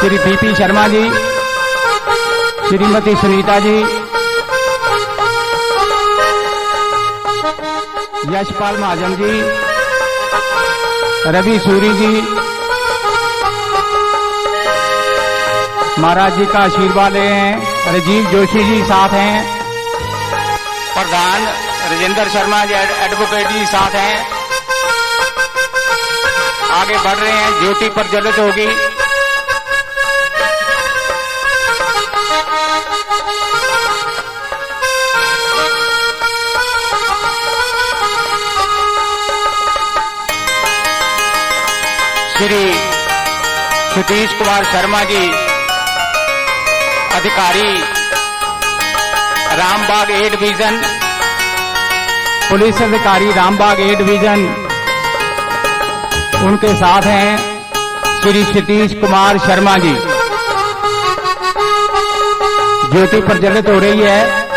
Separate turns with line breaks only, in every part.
Shri BP Sharma ji, Shrimati Sunita ji, Yashpal Mahajan ji, Ravi Suri जी, महाराज जी का आशीर्वाद ले हैं। राजीव जोशी जी साथ हैं, प्रधान राजेंद्र शर्मा जी एडवोकेट जी साथ हैं। आगे बढ़ रहे हैं, ज्योति प्रज्वलित होगी। श्री सतीश कुमार शर्मा जी, अधिकारी रामबाग ए डिवीजन, पुलिस अधिकारी रामबाग ए डिवीजन, उनके साथ हैं श्री सतीश कुमार शर्मा जी। ज्योति प्रज्वलित हो रही है।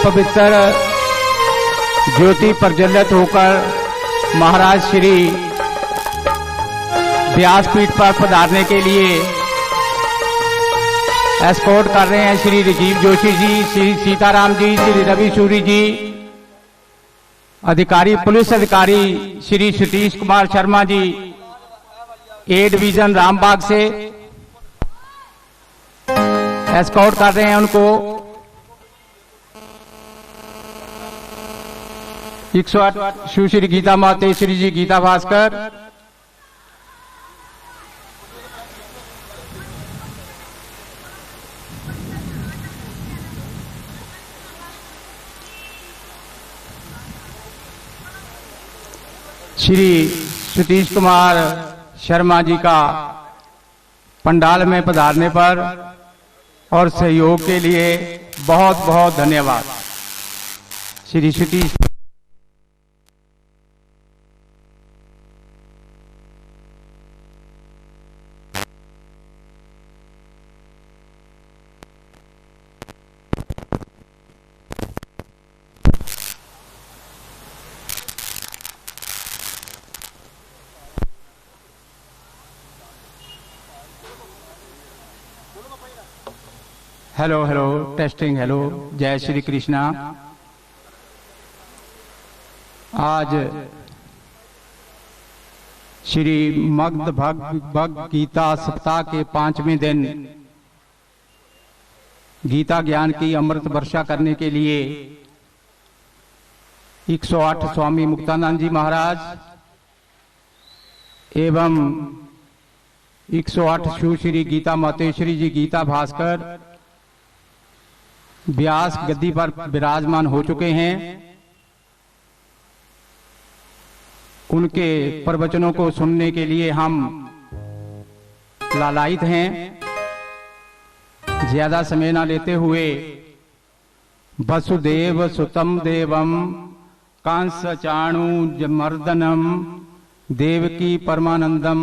पवित्र ज्योति प्रज्वलित होकर महाराज श्री व्यासपीठ पर पधारने के लिए एस्कॉर्ट कर रहे हैं श्री राजीव जोशी जी, श्री सीताराम जी, श्री रवि सूरी जी, अधिकारी पुलिस अधिकारी श्री सतीश कुमार शर्मा जी, ए डिवीजन रामबाग से एस्कॉर्ट कर रहे हैं उनको। 108 सुश्री गीता मातेश्वरी जी, गीता भास्कर, श्री सतीश कुमार शर्मा जी का पंडाल में पधारने पर और सहयोग के लिए बहुत बहुत धन्यवाद। Shri Satish hello hello testing, hello, जय श्री कृष्णा। आज श्री मगध भगवद गीता सप्ताह के 5वें दिन गीता ज्ञान की अमृत वर्षा करने के लिए 108 स्वामी मुक्तानंद जी महाराज एवं 108 सुश्री गीता मातेश्वरी जी, गीता भास्कर व्यास गद्दी पर विराजमान हो चुके हैं। उनके प्रवचनों को सुनने के लिए हम लालायित हैं। ज्यादा समय ना लेते हुए वसुदेव सुतम देवम कांस चाणु मर्दनम देवकी परमानंदम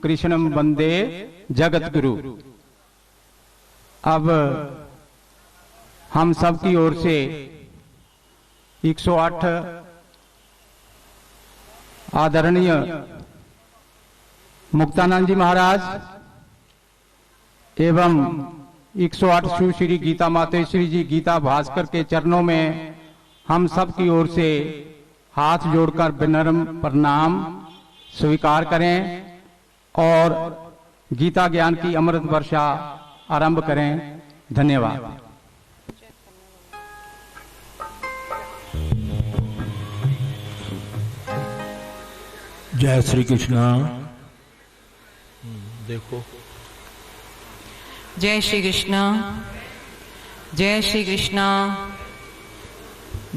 कृष्णम वंदे जगत गुरु। अब हम सब की ओर से 108 आदरणीय मुक्तानंद जी महाराज एवं 108 सुश्री गीता मातेश्वरी जी, गीता भास्कर के चरणों में हम सब की ओर से हाथ जोड़कर विनम्र प्रणाम स्वीकार करें और गीता ज्ञान की अमृत वर्षा आरंभ करें। धन्यवाद।
जय श्री कृष्णा। देखो,
जय श्री कृष्णा, जय श्री कृष्णा,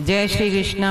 जय श्री कृष्णा,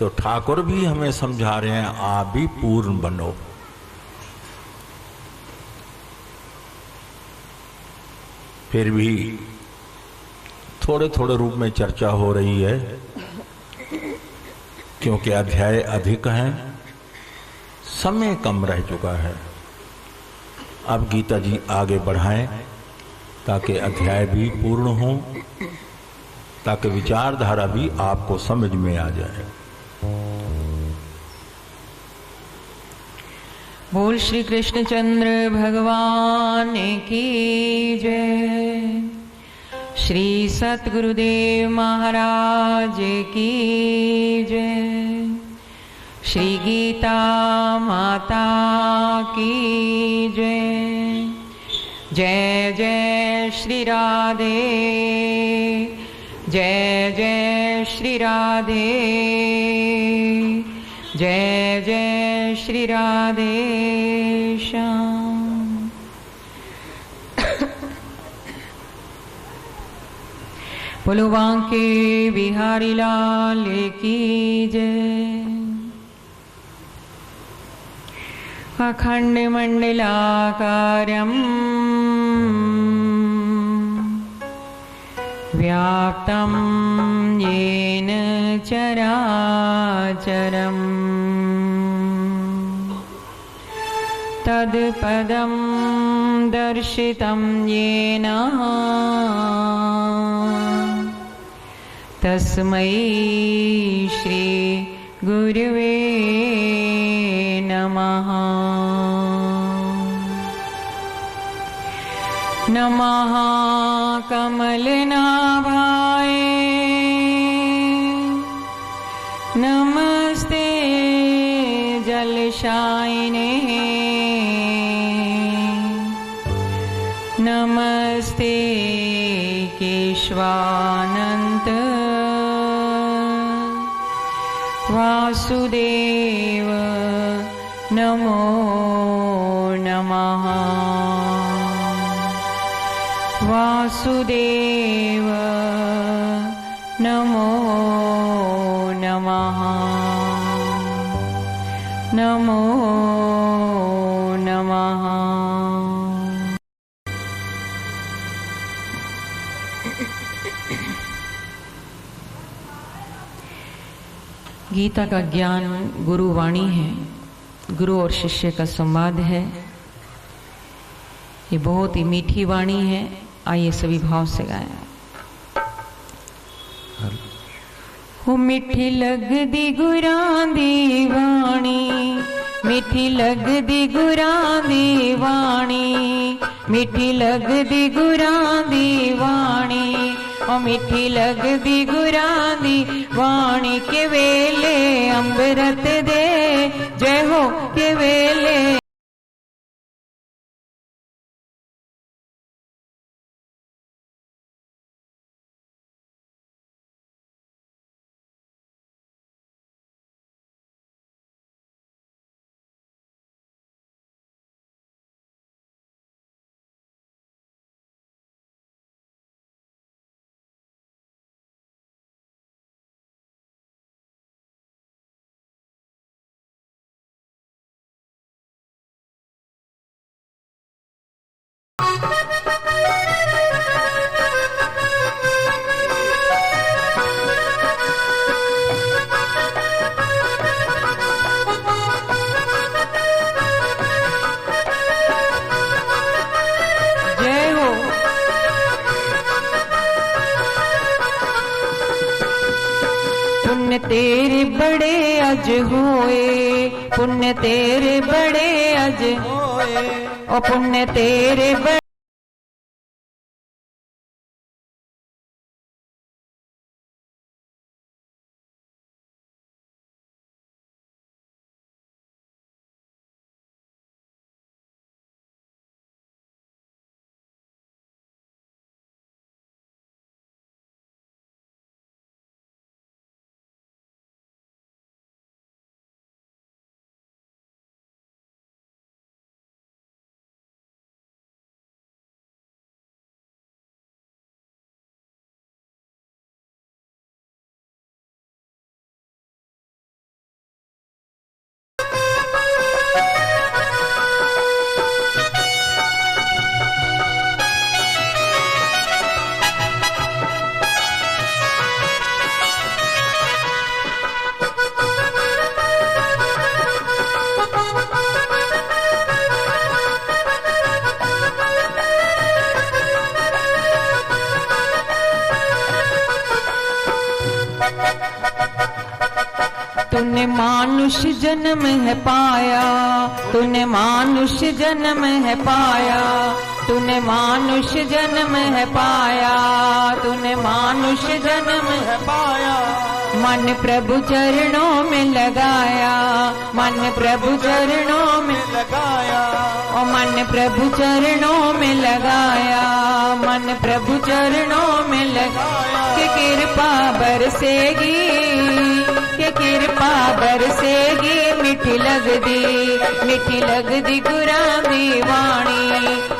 तो ठाकुर भी हमें समझा रहे हैं, आप भी पूर्ण बनो। फिर भी थोड़े थोड़े रूप में चर्चा हो रही है, क्योंकि अध्याय अधिक हैं, समय कम रह चुका है। अब गीता जी आगे बढ़ाएं ताकि अध्याय भी पूर्ण हो, ताकि विचारधारा भी आपको समझ में आ जाए।
बोल श्री कृष्णचंद्र भगवान की जय। श्री सतगुरुदेव महाराज की जय। श्री गीता माता की जय। जय जय श्री राधे, जय जय श्री राधे, जय जय श्री राधे श्याम। बोलो बांके बिहारी लाल की जय। अखंड मंडलाकारं व्याप्तं येन चराचरं तत्पदं दर्शितं येन तस्मै श्री गुरुवे नमः। नमः कमलनाभाय, नमस्ते जलशायिने, नमस्ते केशवानंत वासुदेव नमो नमः। वासुदेव नमो नमः। नमो नमः। गीता का ज्ञान गुरु वाणी है, गुरु और शिष्य का संवाद है। ये बहुत ही मीठी वाणी है। आइए सभी भाव से गाएं। हो मिठी लगदी गुरां दी वाणी, मिठी लगदी गुरां दी वाणी, मिठी लगदी गुरां दी वाणी, ओ मिठी लगदी गुरां दी वाणी के वेले अमृत दे जय हो के वेले। पुण्य तेरे बड़े अज होए, पुण्य तेरे बड़े अज होए, ओ पुण्य तेरे बड़े तूने मानुष जन्म है पाया, तूने मानुष जन्म है पाया, तूने मानुष जन्म है पाया, तूने मानुष जन्म है पाया। मन प्रभु चरणों में लगाया, मन प्रभु चरणों में लगाया, ओ मन प्रभु चरणों में लगाया, मन प्रभु चरणों में लगाया। कि कृपा बरसेगी, कि कृपा बरसेगी, मीठी लगदी गुरां दी वाणी,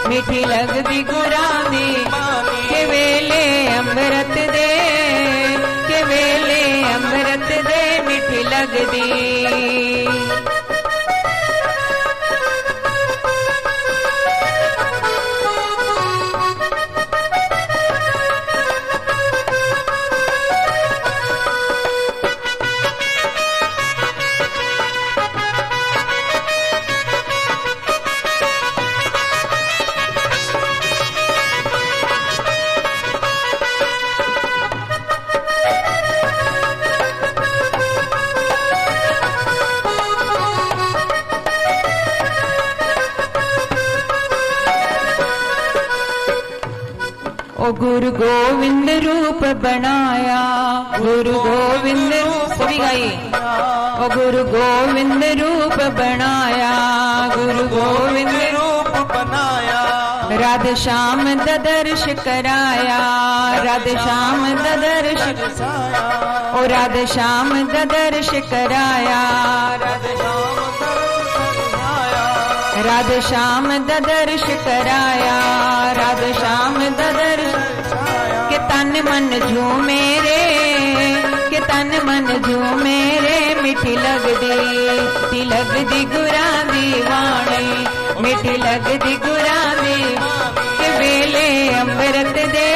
मीठी लगदी गुरां दी। के वेले अमृत दे, के वेले अमृत दे, मीठी लगदी। गुरु गोविंद रूप बनाया, गुरु गोविंद सभी गाइए। ओ गुरु गोविंद रूप बनाया, गुरु गोविंद रूप बनाया। राधे श्याम दर्श कराया, राधे श्याम दर्श, ओ राधे श्याम दर्श कराया, राधे श्याम दर्श कराया, राधे श्याम दर्श। के तन मन झूमे रे, के तन मन झूमे रे, मीठी लगदी गुरां दी वाणी, मीठी लगदी गुरां दी। के वेले अमृत दे,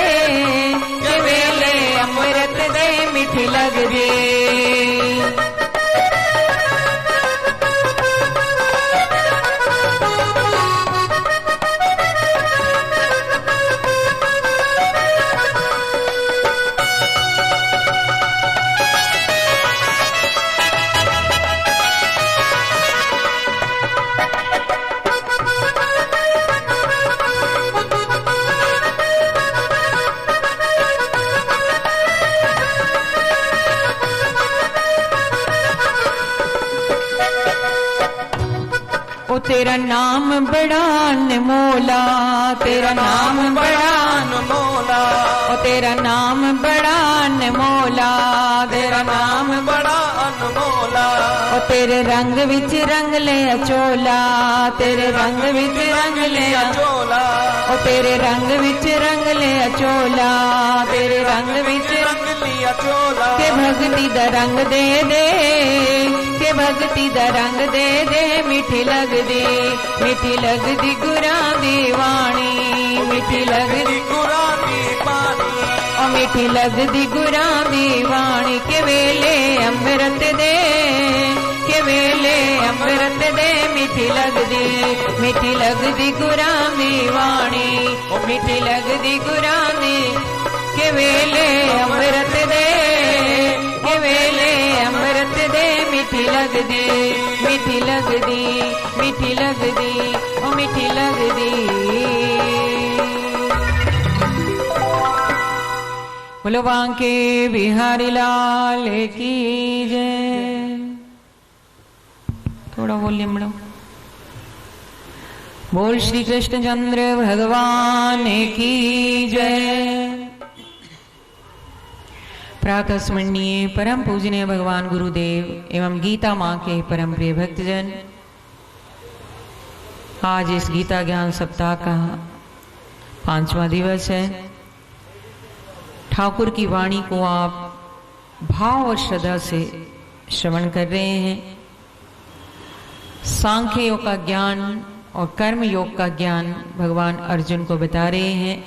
के वेले अमृत दे, मीठी लगदी। तेरा नाम बड़ा अनमोला, तेरा नाम बड़ा अनमोला, ओ तेरा नाम बड़ा अनमोला, तेरा नाम बड़ा अनमोला। ओ तेरे रंग विच रंग ले चोला, तेरे रंग विच रंग ले चोला, ओ तेरे रंग विच रंग ले चोला, तेरे रंग विच रंग लिया चोला। के भक्ति दा रंग दे दे, के भक्ति दा रंग दे दे, मीठी लगदी गुरां दी वाणी, मीठी लगदी गुरां दी वाणी, ओ मीठी लगदी गुरां दी वाणी। के वेले अमृत दे, के वेले अमृत दे, मीठी लगदी गुरां दी वाणी, ओ मीठी लगदी गुरां दी। के वेले अमृत दे, के वेले अमृत दे, मीठी लगदी, मीठी लगदी, मीठी लगदी, ओ मीठी लगदी। बोलो बांके बिहारी लाल की जय। थोड़ा वॉल्यूम बढ़ाओ। बोल श्री कृष्णचंद्र भगवान की जय। प्रातः स्मरणीय परम पूजनीय भगवान गुरुदेव एवं गीता माँ के परम प्रिय भक्तजन, आज इस गीता ज्ञान सप्ताह का 5वां दिवस है। ठाकुर की वाणी को आप भाव और श्रद्धा से श्रवण कर रहे हैं। सांख्य योग का ज्ञान और कर्म योग का ज्ञान भगवान अर्जुन को बता रहे हैं।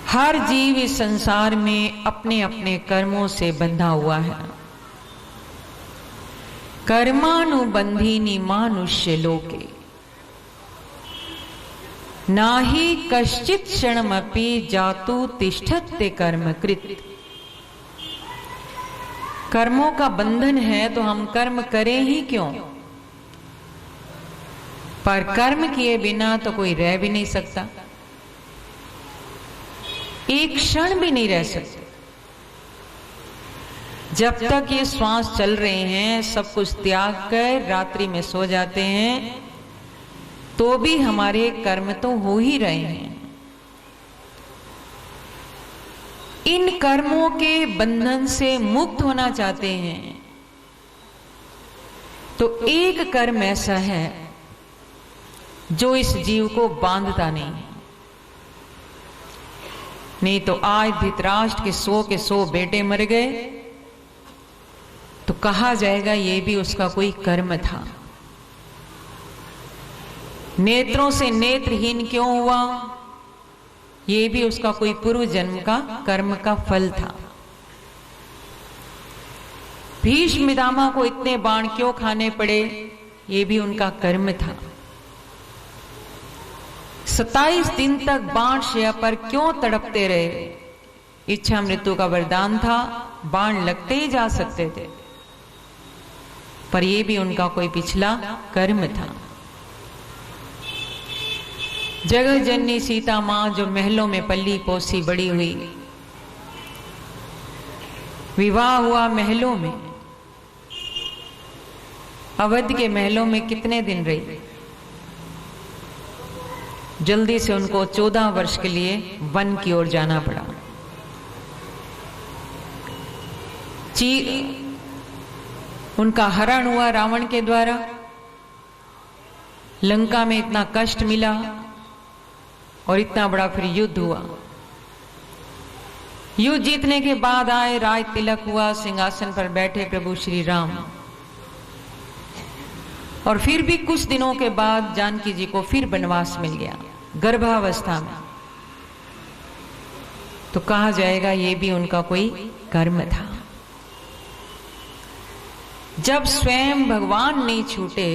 हर जीव इस संसार में अपने अपने कर्मों से बंधा हुआ है। कर्मानुबंधीनि मानुष्य लोके नाहि कश्चित् क्षणमपि जातु तिष्ठत्ते कर्मकृत्। कर्मों का बंधन है तो हम कर्म करें ही क्यों? पर कर्म किए बिना तो कोई रह भी नहीं सकता, एक क्षण भी नहीं रह सकते। जब तक ये श्वास चल रहे हैं, सब कुछ त्याग कर रात्रि में सो जाते हैं, तो भी हमारे कर्म तो हो ही रहे हैं। इन कर्मों के बंधन से मुक्त होना चाहते हैं तो एक कर्म ऐसा है जो इस जीव को बांधता नहीं है। नहीं तो आज धृतराष्ट्र के 100 बेटे मर गए तो कहा जाएगा ये भी उसका कोई कर्म था। नेत्रों से नेत्रहीन क्यों हुआ? ये भी उसका कोई पूर्व जन्म का कर्म का फल था। भीष्म पितामह को इतने बाण क्यों खाने पड़े? ये भी उनका कर्म था। 27 दिन तक बाण शैया पर क्यों तड़पते रहे? इच्छा मृत्यु का वरदान था, बाण लगते ही जा सकते थे, पर यह भी उनका कोई पिछला कर्म था। जगत जननी सीता मां जो महलों में पली पोसी बड़ी हुई, विवाह हुआ महलों में, अवध के महलों में कितने दिन रही? जल्दी से उनको 14 वर्ष के लिए वन की ओर जाना पड़ा। उनका हरण हुआ रावण के द्वारा, लंका में इतना कष्ट मिला और इतना बड़ा फिर युद्ध हुआ। युद्ध जीतने के बाद आए, राज तिलक हुआ, सिंहासन पर बैठे प्रभु श्री राम। और फिर भी कुछ दिनों के बाद जानकी जी को फिर वनवास मिल गया, गर्भावस्था में। तो कहा जाएगा ये भी उनका कोई कर्म था। जब स्वयं भगवान नहीं छूटे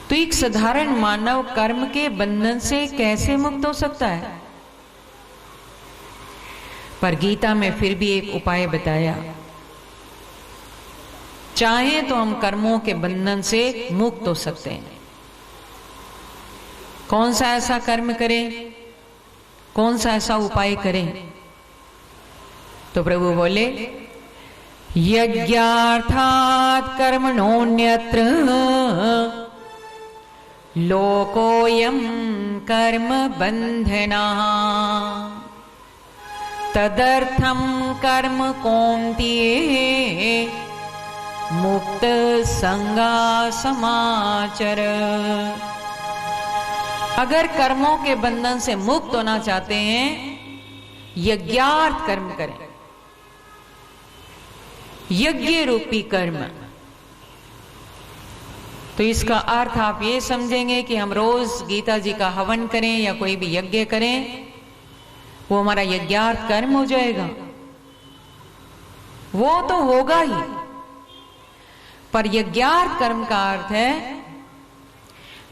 तो एक साधारण मानव कर्म के बंधन से कैसे मुक्त हो सकता है? पर गीता में फिर भी एक उपाय बताया। चाहे तो हम कर्मों के बंधन से मुक्त हो सकते हैं। कौन सा ऐसा कर्म करें, कौन सा ऐसा उपाय करें? तो प्रभु बोले, यज्ञार्थात् कर्मणोऽन्यत्र लोकोऽयं कर्म बन्धनः तदर्थं कर्म कौन्तेय मुक्त संगा समाचर। अगर कर्मों के बंधन से मुक्त होना चाहते हैं, यज्ञार्थ कर्म करें, यज्ञ रूपी कर्म। तो इसका अर्थ आप ये समझेंगे कि हम रोज गीता जी का हवन करें या कोई भी यज्ञ करें, वो हमारा यज्ञार्थ कर्म हो जाएगा। वो तो होगा ही, पर यज्ञार्थ कर्म का अर्थ है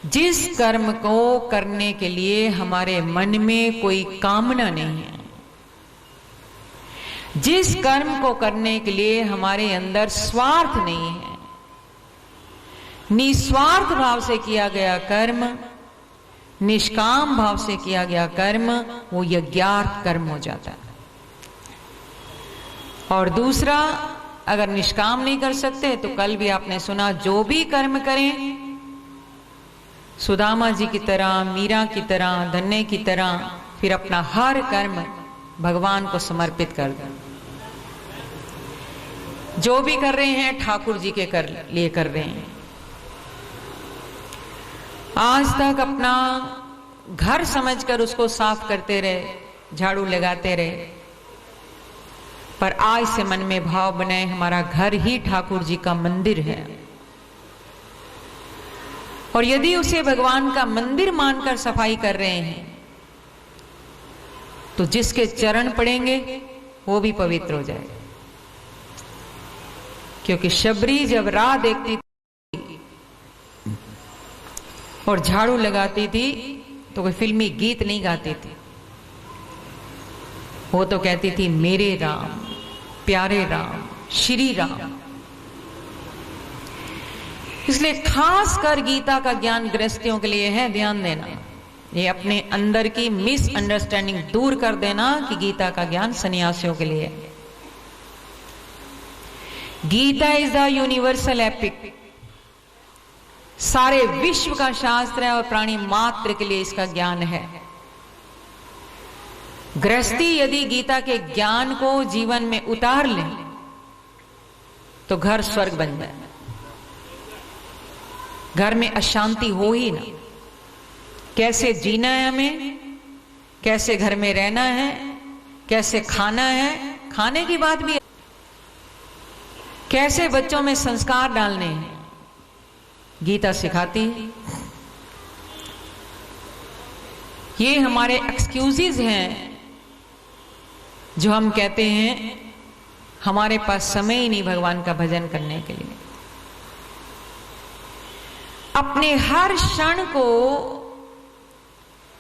जिस कर्म को करने के लिए हमारे मन में कोई कामना नहीं है, जिस कर्म को करने के लिए हमारे अंदर स्वार्थ नहीं है, निस्वार्थ भाव से किया गया कर्म, निष्काम भाव से किया गया कर्म, वो यज्ञार्थ कर्म हो जाता है। और दूसरा, अगर निष्काम नहीं कर सकते तो कल भी आपने सुना, जो भी कर्म करें सुदामा जी की तरह, मीरा की तरह, धन्य की तरह, फिर अपना हर कर्म भगवान को समर्पित कर दें। जो भी कर रहे हैं ठाकुर जी के लिए कर रहे हैं। आज तक अपना घर समझकर उसको साफ करते रहे, झाड़ू लगाते रहे, पर आज से मन में भाव बनाए हमारा घर ही ठाकुर जी का मंदिर है। और यदि उसे भगवान का मंदिर मानकर सफाई कर रहे हैं तो जिसके चरण पड़ेंगे वो भी पवित्र हो जाएगा। क्योंकि शबरी जब राह देखती थी और झाड़ू लगाती थी तो कोई फिल्मी गीत नहीं गाती थी, वो तो कहती थी मेरे राम प्यारे राम, श्री राम। इसलिए खास कर गीता का ज्ञान गृहस्थियों के लिए है, ध्यान देना। ये अपने अंदर की मिसअंडरस्टैंडिंग दूर कर देना कि गीता का ज्ञान सन्यासियों के लिए है। Gita is the universal epic, सारे विश्व का शास्त्र है और प्राणी मात्र के लिए इसका ज्ञान है। गृहस्थी यदि गीता के ज्ञान को जीवन में उतार ले तो घर स्वर्ग बन जाए। घर में अशांति हो ही ना। कैसे जीना है हमें, कैसे घर में रहना है, कैसे खाना है, खाने की बात भी है, कैसे बच्चों में संस्कार डालने हैं, गीता सिखाती है। ये हमारे एक्सक्यूजेज हैं जो हम कहते हैं हमारे पास समय ही नहीं भगवान का भजन करने के लिए। अपने हर क्षण को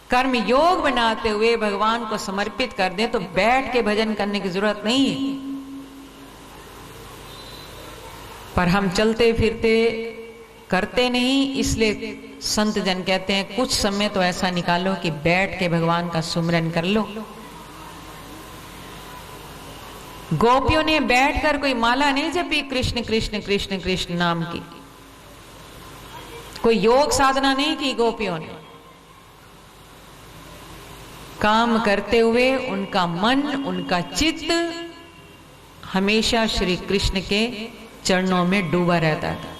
कर्म योग बनाते हुए भगवान को समर्पित कर दें तो बैठ के भजन करने की जरूरत नहीं है। पर हम चलते फिरते करते नहीं, इसलिए संत जन कहते हैं कुछ समय तो ऐसा निकालो कि बैठ के भगवान का सुमिरन कर लो। गोपियों ने बैठकर कोई माला नहीं जपी कृष्ण कृष्ण कृष्ण कृष्ण नाम की, कोई योग साधना नहीं की गोपियों ने। काम करते हुए उनका मन, उनका चित्त हमेशा श्री कृष्ण के चरणों में डूबा रहता था।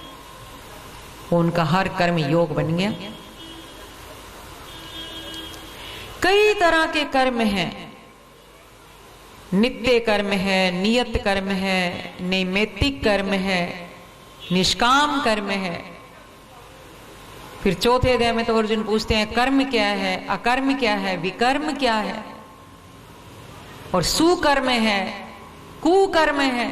वो उनका हर कर्म योग बन गया। कई तरह के कर्म हैं, नित्य कर्म है, नियत कर्म है, नैमित्तिक कर्म है, निष्काम कर्म है। फिर चौथे अध्याय में तो अर्जुन पूछते हैं कर्म क्या है, अकर्म क्या है, विकर्म क्या है, और सुकर्म है, कुकर्म है।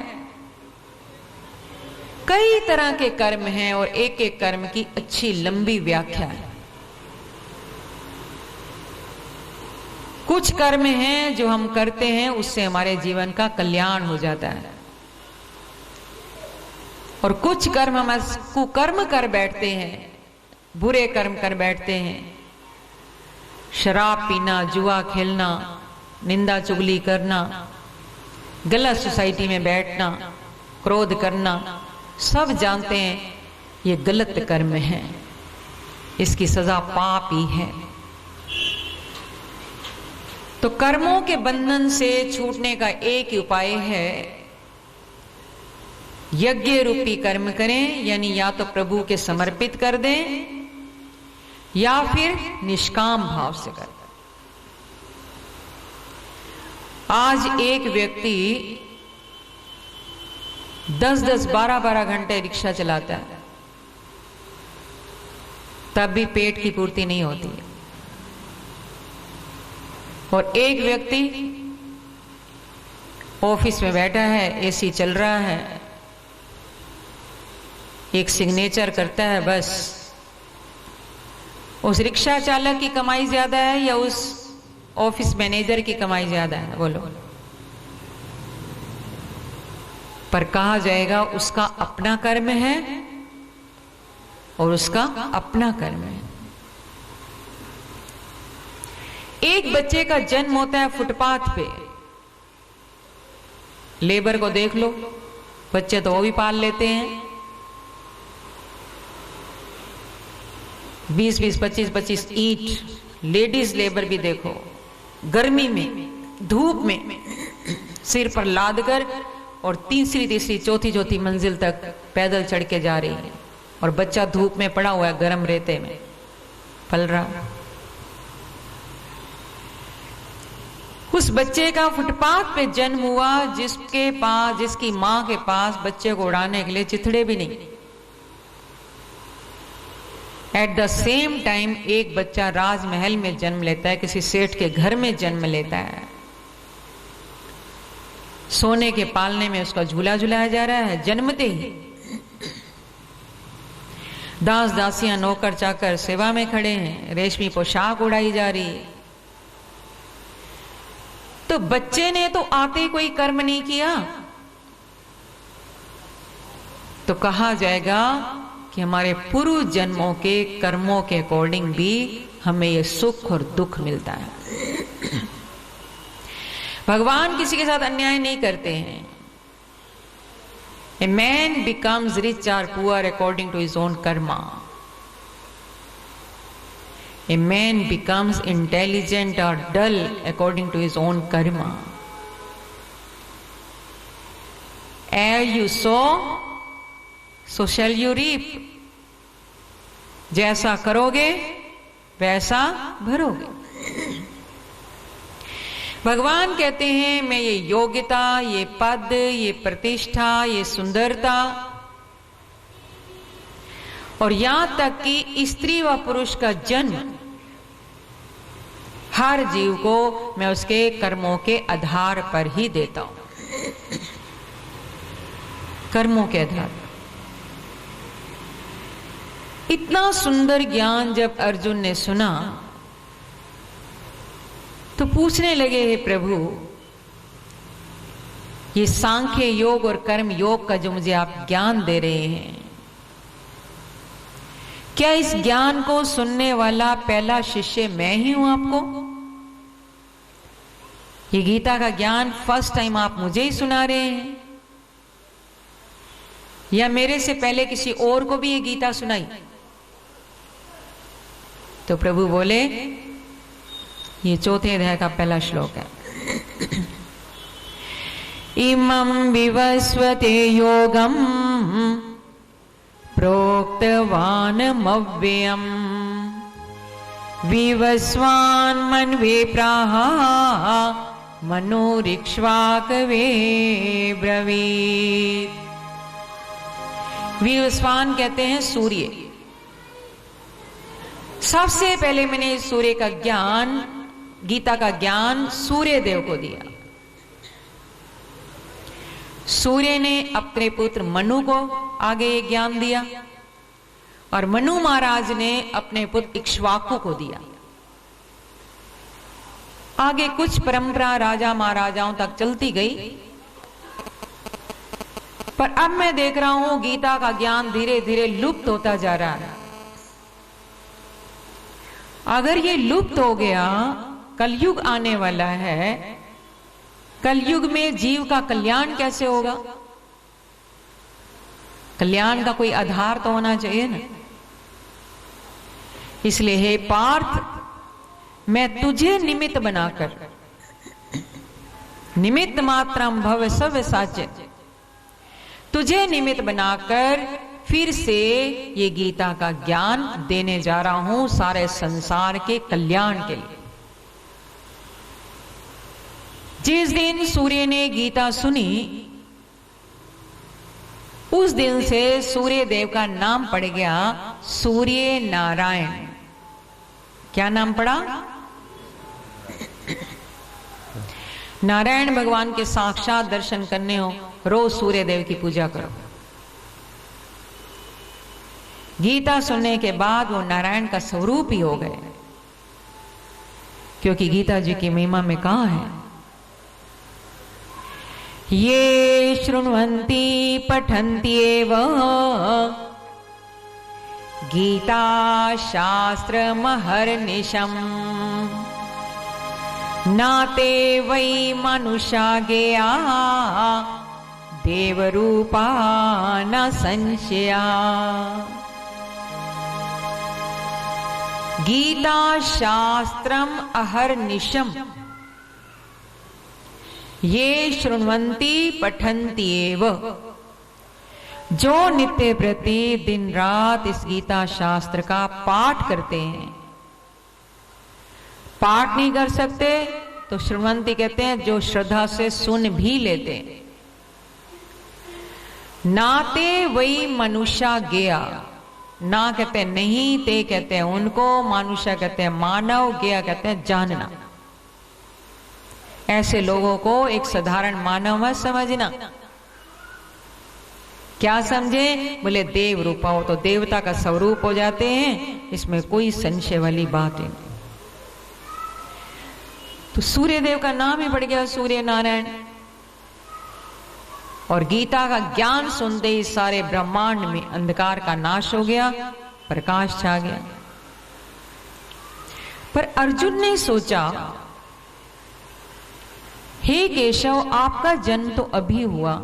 कई तरह के कर्म हैं और एक एक कर्म की अच्छी लंबी व्याख्या है। कुछ कर्म हैं जो हम करते हैं उससे हमारे जीवन का कल्याण हो जाता है, और कुछ कर्म हम कुकर्म कर बैठते हैं, बुरे कर्म कर बैठते हैं। शराब पीना, जुआ खेलना, निंदा चुगली करना, गलत सोसाइटी में बैठना, क्रोध करना, सब जानते हैं ये गलत कर्म है, इसकी सजा पाप ही है। तो कर्मों के बंधन से छूटने का एक ही उपाय है, यज्ञ रूपी कर्म करें, यानी या तो प्रभु के समर्पित कर दें या फिर निष्काम भाव से कर दें। आज एक व्यक्ति 10-10, 12-12 घंटे रिक्शा चलाता है, तब भी पेट की पूर्ति नहीं होती है। और एक व्यक्ति ऑफिस में बैठा है, एसी चल रहा है, एक सिग्नेचर करता है, बस। उस रिक्शा चालक की कमाई ज्यादा है या उस ऑफिस मैनेजर की कमाई ज्यादा है, बोलो? पर कहा जाएगा उसका अपना कर्म है और उसका अपना कर्म है। एक बच्चे का जन्म होता है फुटपाथ पे, लेबर को देख लो, बच्चे तो वो भी पाल लेते हैं। 20-20, 25-25 ईंट लेडीज लेबर भी देखो, गर्मी में, धूप में सिर पर लाद कर और तीसरी, चौथी मंजिल तक पैदल चढ़ के जा रही है, और बच्चा धूप में पड़ा हुआ है, गर्म रेते में पल रहा। उस बच्चे का फुटपाथ पे जन्म हुआ, जिसकी मां के पास बच्चे को उड़ाने के लिए चिथड़े भी नहीं। एट द सेम टाइम एक बच्चा राजमहल में जन्म लेता है, किसी सेठ के घर में जन्म लेता है, सोने के पालने में उसका झूला झुलाया जा रहा है जन्मते ही। दास दासियां, नौकर चाकर सेवा में खड़े हैं, रेशमी पोशाक उड़ाई जा रही है। तो बच्चे ने तो आते कोई कर्म नहीं किया, तो कहा जाएगा कि हमारे पूर्व जन्मों के कर्मों के अकॉर्डिंग भी हमें ये सुख और दुख मिलता है। भगवान किसी के साथ अन्याय नहीं करते हैं। A man becomes rich or poor according to his own karma. A man becomes intelligent or dull according to his own karma. As you sow, so shall you reap. जैसा करोगे वैसा भरोगे। भगवान कहते हैं मैं ये योग्यता, ये पद, ये प्रतिष्ठा, ये सुंदरता और यहां तक कि स्त्री व पुरुष का जन्म हर जीव को मैं उसके कर्मों के आधार पर ही देता हूं। कर्मों के आधार पर। इतना सुंदर ज्ञान जब अर्जुन ने सुना तो पूछने लगे, हे प्रभु, ये सांख्य योग और कर्म योग का जो मुझे आप ज्ञान दे रहे हैं, क्या इस ज्ञान को सुनने वाला पहला शिष्य मैं ही हूं आपको? ये गीता का ज्ञान फर्स्ट टाइम आप मुझे ही सुना रहे हैं या मेरे से पहले किसी और को भी ये गीता सुनाई? तो प्रभु बोले, ये चौथे अध्याय का पहला श्लोक है। इमं विवस्वते योगम प्रोक्तवान् मव्ययम् विवस्वान् मन्वे प्राह मनोरिक्ष्वाकवे ब्रवीत्। विवस्वान कहते हैं सूर्य। सबसे पहले मैंने सूर्य का ज्ञान, गीता का ज्ञान सूर्य देव को दिया। सूर्य ने अपने पुत्र मनु को आगे ये ज्ञान दिया और मनु महाराज ने अपने पुत्र इक्ष्वाकु को दिया। आगे कुछ परंपरा राजा महाराजाओं तक चलती गई, पर अब मैं देख रहा हूं गीता का ज्ञान धीरे धीरे लुप्त होता जा रहा है। अगर ये लुप्त हो गया, कलयुग आने वाला है, कलयुग में जीव का कल्याण कैसे होगा? कल्याण का कोई आधार तो होना चाहिए ना। इसलिए हे पार्थ, मैं तुझे निमित्त बनाकर, निमित्त मात्रम भव सव्य साचे, तुझे निमित्त बनाकर फिर से ये गीता का ज्ञान देने जा रहा हूं सारे संसार के कल्याण के लिए। जिस दिन सूर्य ने गीता सुनी, उस दिन से सूर्य देव का नाम पड़ गया सूर्य नारायण। क्या नाम पड़ा? नारायण भगवान के साक्षात दर्शन करने हो, रोज सूर्य देव की पूजा करो। गीता सुनने के बाद वो नारायण का स्वरूप ही हो गए, क्योंकि गीता जी की महिमा में कहा है, ये शृण्वन्ति पठन्ति एव गीता शास्त्रमहर्निशम् नाते वै मनुष्या गेया देवरूपा न संशया। गीता शास्त्रम अहर्निशम ये शृण्वन्ति पठन्ति एव, जो नित्य प्रति दिन रात इस गीता शास्त्र का पाठ करते हैं। पाठ नहीं कर सकते तो शृण्वन्ति कहते हैं जो श्रद्धा से सुन भी लेते हैं। नाते वही मनुष्य गया, ना कहते हैं नहीं, ते कहते हैं उनको, मनुष्य कहते हैं मानव, गया कहते हैं जानना। ऐसे लोगों को एक साधारण मानव मत समझना। क्या समझे? बोले देव रूपा हो तो देवता का स्वरूप हो जाते हैं, इसमें कोई संशय वाली बात नहीं। तो सूर्य देव का नाम ही पड़ गया सूर्य नारायण। और गीता का ज्ञान सुनते ही सारे ब्रह्मांड में अंधकार का नाश हो गया, प्रकाश छा गया। पर अर्जुन ने सोचा, हे केशव, आपका जन्म तो अभी हुआ,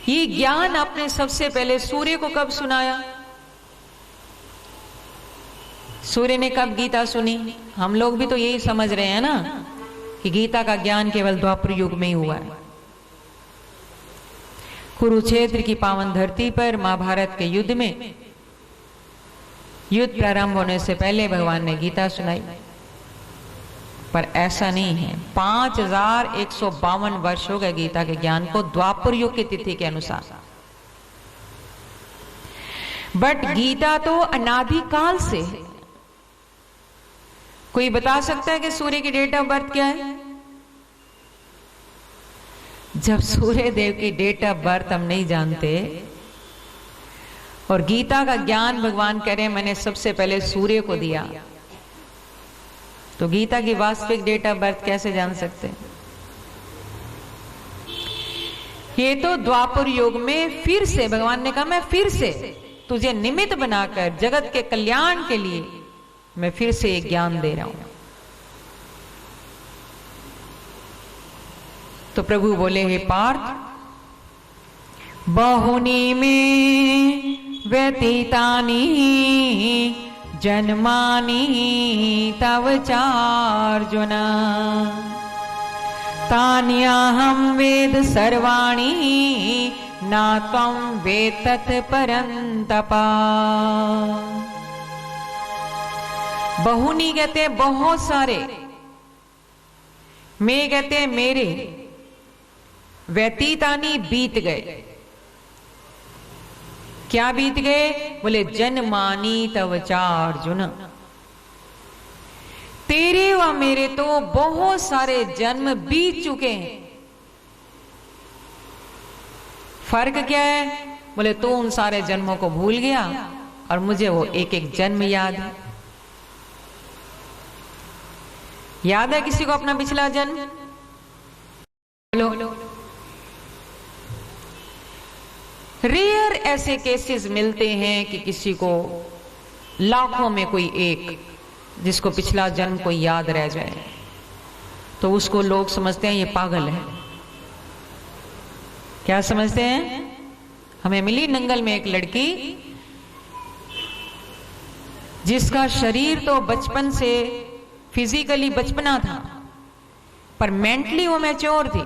ये ज्ञान आपने सबसे पहले सूर्य को कब सुनाया? सूर्य ने कब गीता सुनी? हम लोग भी तो यही समझ रहे हैं ना कि गीता का ज्ञान केवल द्वापर युग में ही हुआ है। कुरुक्षेत्र की पावन धरती पर महाभारत के युद्ध में, युद्ध प्रारंभ होने से पहले भगवान ने गीता सुनाई। पर ऐसा नहीं है, 5152 वर्ष हो गए गीता के ज्ञान को द्वापर युग की तिथि के अनुसार। बट गीता तो अनादिकाल से है। कोई बता सकता है कि सूर्य की डेट ऑफ बर्थ क्या है? जब सूर्य देव की डेट ऑफ बर्थ हम नहीं जानते और गीता का ज्ञान भगवान कह रहे हैं मैंने सबसे पहले सूर्य को दिया, तो गीता की वास्तविक डेट ऑफ बर्थ कैसे जान सकते हैं? ये तो द्वापर युग में फिर से भगवान ने कहा, मैं फिर से तुझे निमित्त बनाकर जगत के कल्याण के लिए मैं फिर से एक ज्ञान दे रहा हूं। तो प्रभु बोले, हे पार्थ, बहुनी में व्यतीतानि जन्मानि तव चार्जुन, तान्याहं वेद सर्वाणि न त्वं वेत्तत् परन्तप। बहुनी कहते बहुत सारे, मैं कहते मेरे, व्यतीतानी बीत गए। क्या बीत गए? बोले जन्मानी तव चार्जुन, तेरे व मेरे तो बहुत सारे जन्म बीत चुके हैं। फर्क क्या है? बोले तू उन सारे जन्मों को भूल गया और मुझे वो एक एक जन्म याद है। याद है किसी को अपना पिछला जन्म? बोलो। रेयर ऐसे केसेस मिलते हैं कि किसी को लाखों में कोई एक जिसको पिछला जन्म कोई याद रह जाए, तो उसको लोग समझते हैं ये पागल है। क्या समझते हैं? हमें मिली नंगल में एक लड़की जिसका शरीर तो बचपन से फिजिकली बचपना था, पर मेंटली वो मैच्योर थी।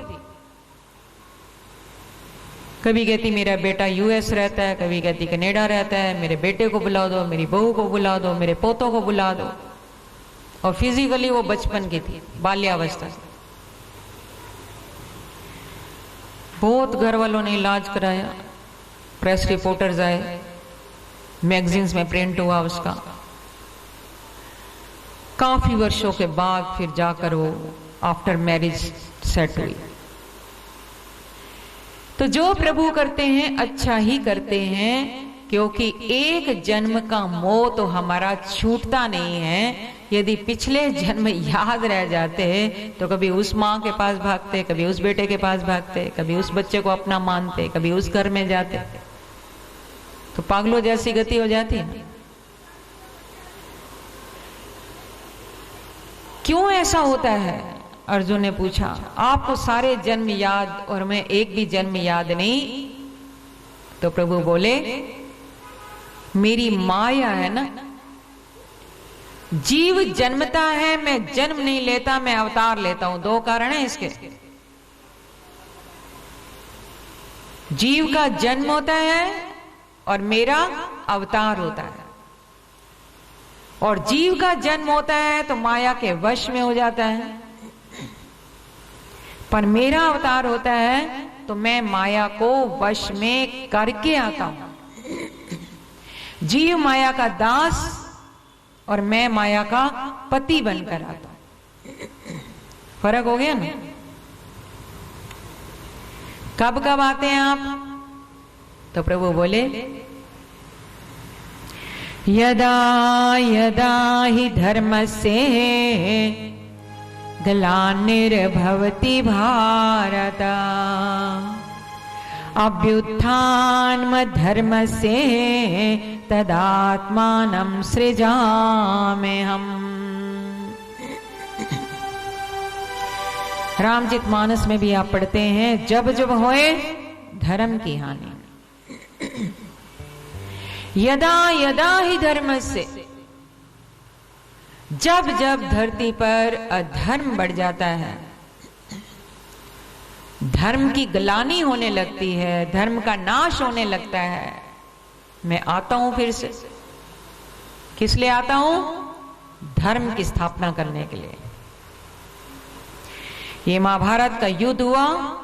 कभी कहती मेरा बेटा यूएस रहता है, कभी कहती कनाडा रहता है, मेरे बेटे को बुला दो, मेरी बहू को बुला दो, मेरे पोतों को बुला दो। और फिजिकली वो बचपन की थी, बाल्यावस्था से। बहुत घर वालों ने इलाज कराया, प्रेस रिपोर्टर्स आए, मैगजीन्स में प्रिंट हुआ उसका। काफी वर्षों के बाद फिर जाकर वो आफ्टर मैरिज सेट हुई। तो जो प्रभु करते हैं अच्छा ही करते हैं, क्योंकि एक जन्म का मोह तो हमारा छूटता नहीं है। यदि पिछले जन्म याद रह जाते तो कभी उस माँ के पास भागते, कभी उस बेटे के पास भागते, कभी उस बच्चे को अपना मानते, कभी उस घर में जाते, तो पागलों जैसी गति हो जाती है। क्यों ऐसा होता है? अर्जुन ने पूछा, आपको सारे जन्म याद और मैं एक भी जन्म याद नहीं। तो प्रभु बोले, मेरी माया है ना। जीव जन्मता है, मैं जन्म नहीं लेता, मैं अवतार लेता हूं। दो कारण है इसके। जीव का जन्म होता है और मेरा अवतार होता है। और जीव का जन्म होता है तो माया के वश में हो जाता है, पर मेरा अवतार होता है तो मैं माया को वश में करके आता हूं। जीव माया का दास और मैं माया का पति बनकर आता हूं। फर्क हो गया ना? कब कब आते हैं आप? तो प्रभु बोले, यदा यदा हि धर्मस्य ग्लानिर्भवति भारत अभ्युत्थानमधर्मस्य तदात्मानं सृजाम्यहम्। रामचरितमानस में भी आप पढ़ते हैं, जब जब होए धर्म की हानि, यदा यदा ही धर्मस्य, जब जब धरती पर अधर्म बढ़ जाता है, धर्म की ग्लानि होने लगती है, धर्म का नाश होने लगता है, मैं आता हूं फिर से। किस लिए आता हूं? धर्म की स्थापना करने के लिए। ये महाभारत का युद्ध हुआ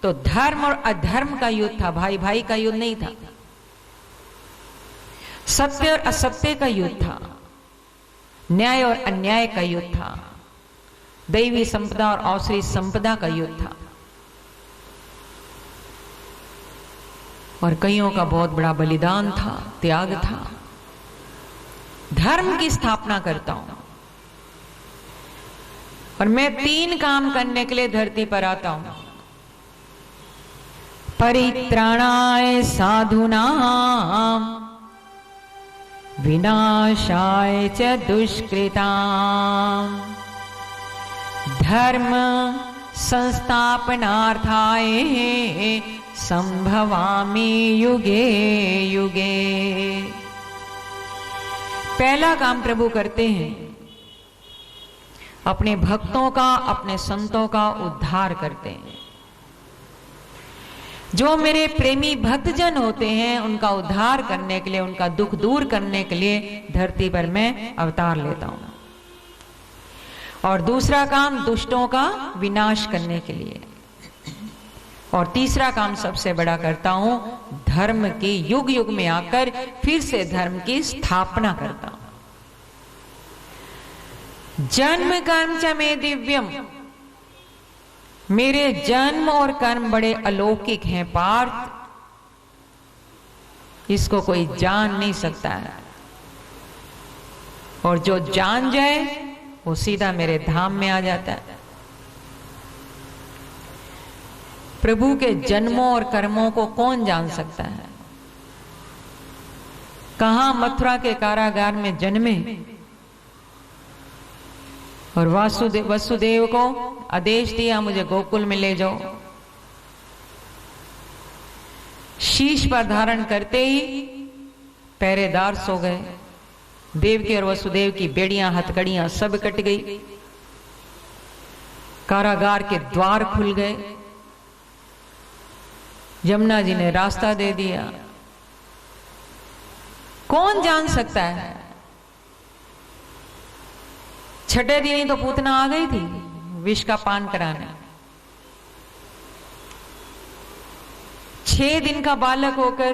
तो धर्म और अधर्म का युद्ध था, भाई भाई का युद्ध नहीं था। सत्य और असत्य का युद्ध था, न्याय और अन्याय का युद्ध था, दैवी संपदा और आसुरी संपदा का युद्ध था। और कईयों का बहुत बड़ा बलिदान था, त्याग था। धर्म की स्थापना करता हूं और मैं 3 काम करने के लिए धरती पर आता हूं। परित्राणाय साधूनां विनाशाय च दुष्कृतां धर्म संस्थापनार्थाय संभवामि युगे युगे। पहला काम प्रभु करते हैं, अपने भक्तों का, अपने संतों का उद्धार करते हैं। जो मेरे प्रेमी भक्तजन होते हैं उनका उद्धार करने के लिए, उनका दुख दूर करने के लिए धरती पर मैं अवतार लेता हूं। और दूसरा काम दुष्टों का विनाश करने के लिए। और तीसरा काम सबसे बड़ा करता हूं, धर्म की युग युग में आकर फिर से धर्म की स्थापना करता हूं। जन्म कर्म च मे दिव्यम, मेरे जन्म और कर्म बड़े अलौकिक हैं पार्थ, इसको कोई जान नहीं सकता है। और जो जान जाए वो सीधा मेरे धाम में आ जाता है। प्रभु के जन्मों और कर्मों को कौन जान सकता है? कहां मथुरा के कारागार में जन्मे और वसुदेव को आदेश दिया मुझे गोकुल में ले जाओ। शीश पर धारण करते ही पहरेदार सो गए। देवकी और वसुदेव की बेड़ियां, हथकड़ियां सब कट गई। कारागार के द्वार खुल गए। यमुना जी ने रास्ता दे दिया। कौन जान सकता है? छठे दिन ही तो पूतना आ गई थी विष का पान कराने। 6 दिन का बालक होकर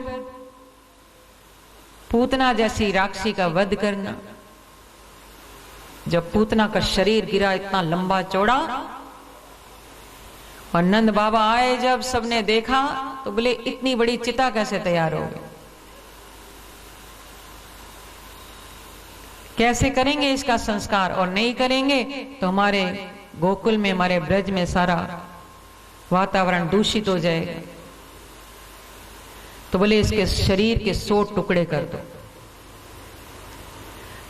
पूतना जैसी राक्षसी का वध करना। जब पूतना का शरीर गिरा इतना लंबा चौड़ा और नंद बाबा आए, जब सबने देखा तो बोले इतनी बड़ी चिता कैसे तैयार हो गई, कैसे करेंगे इसका संस्कार? और नहीं करेंगे तो हमारे गोकुल में, हमारे ब्रज में सारा वातावरण दूषित हो जाएगा। तो बोले इसके शरीर के 100 टुकड़े कर दो।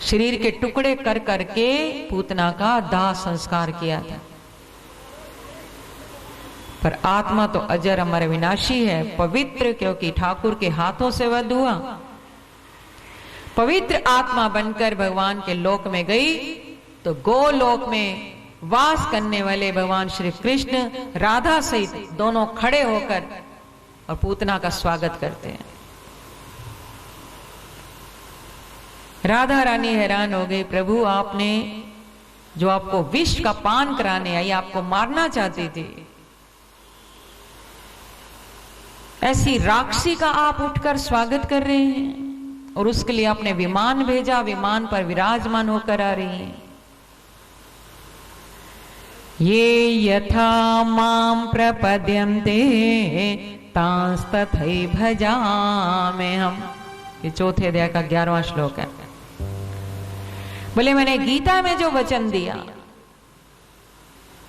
शरीर के टुकड़े कर करके पूतना का दाह संस्कार किया था। पर आत्मा तो अजर अमर विनाशी है, पवित्र, क्योंकि ठाकुर के हाथों से वध हुआ। पवित्र आत्मा बनकर भगवान के लोक में गई तो गोलोक में वास करने वाले भगवान श्री कृष्ण राधा सहित दोनों खड़े होकर और पूतना का स्वागत करते हैं। राधा रानी हैरान हो गई, प्रभु आपने जो आपको विष का पान कराने आई, आपको मारना चाहती थी, ऐसी राक्षसी का आप उठकर स्वागत कर रहे हैं और उसके लिए आपने विमान भेजा, विमान पर विराजमान होकर आ रही हैं। ये यथा माम प्रपद्यन्ते तांस्तथै भजाम्यहम्। ये चौथे अध्याय का 11वां श्लोक है। बोले मैंने गीता में जो वचन दिया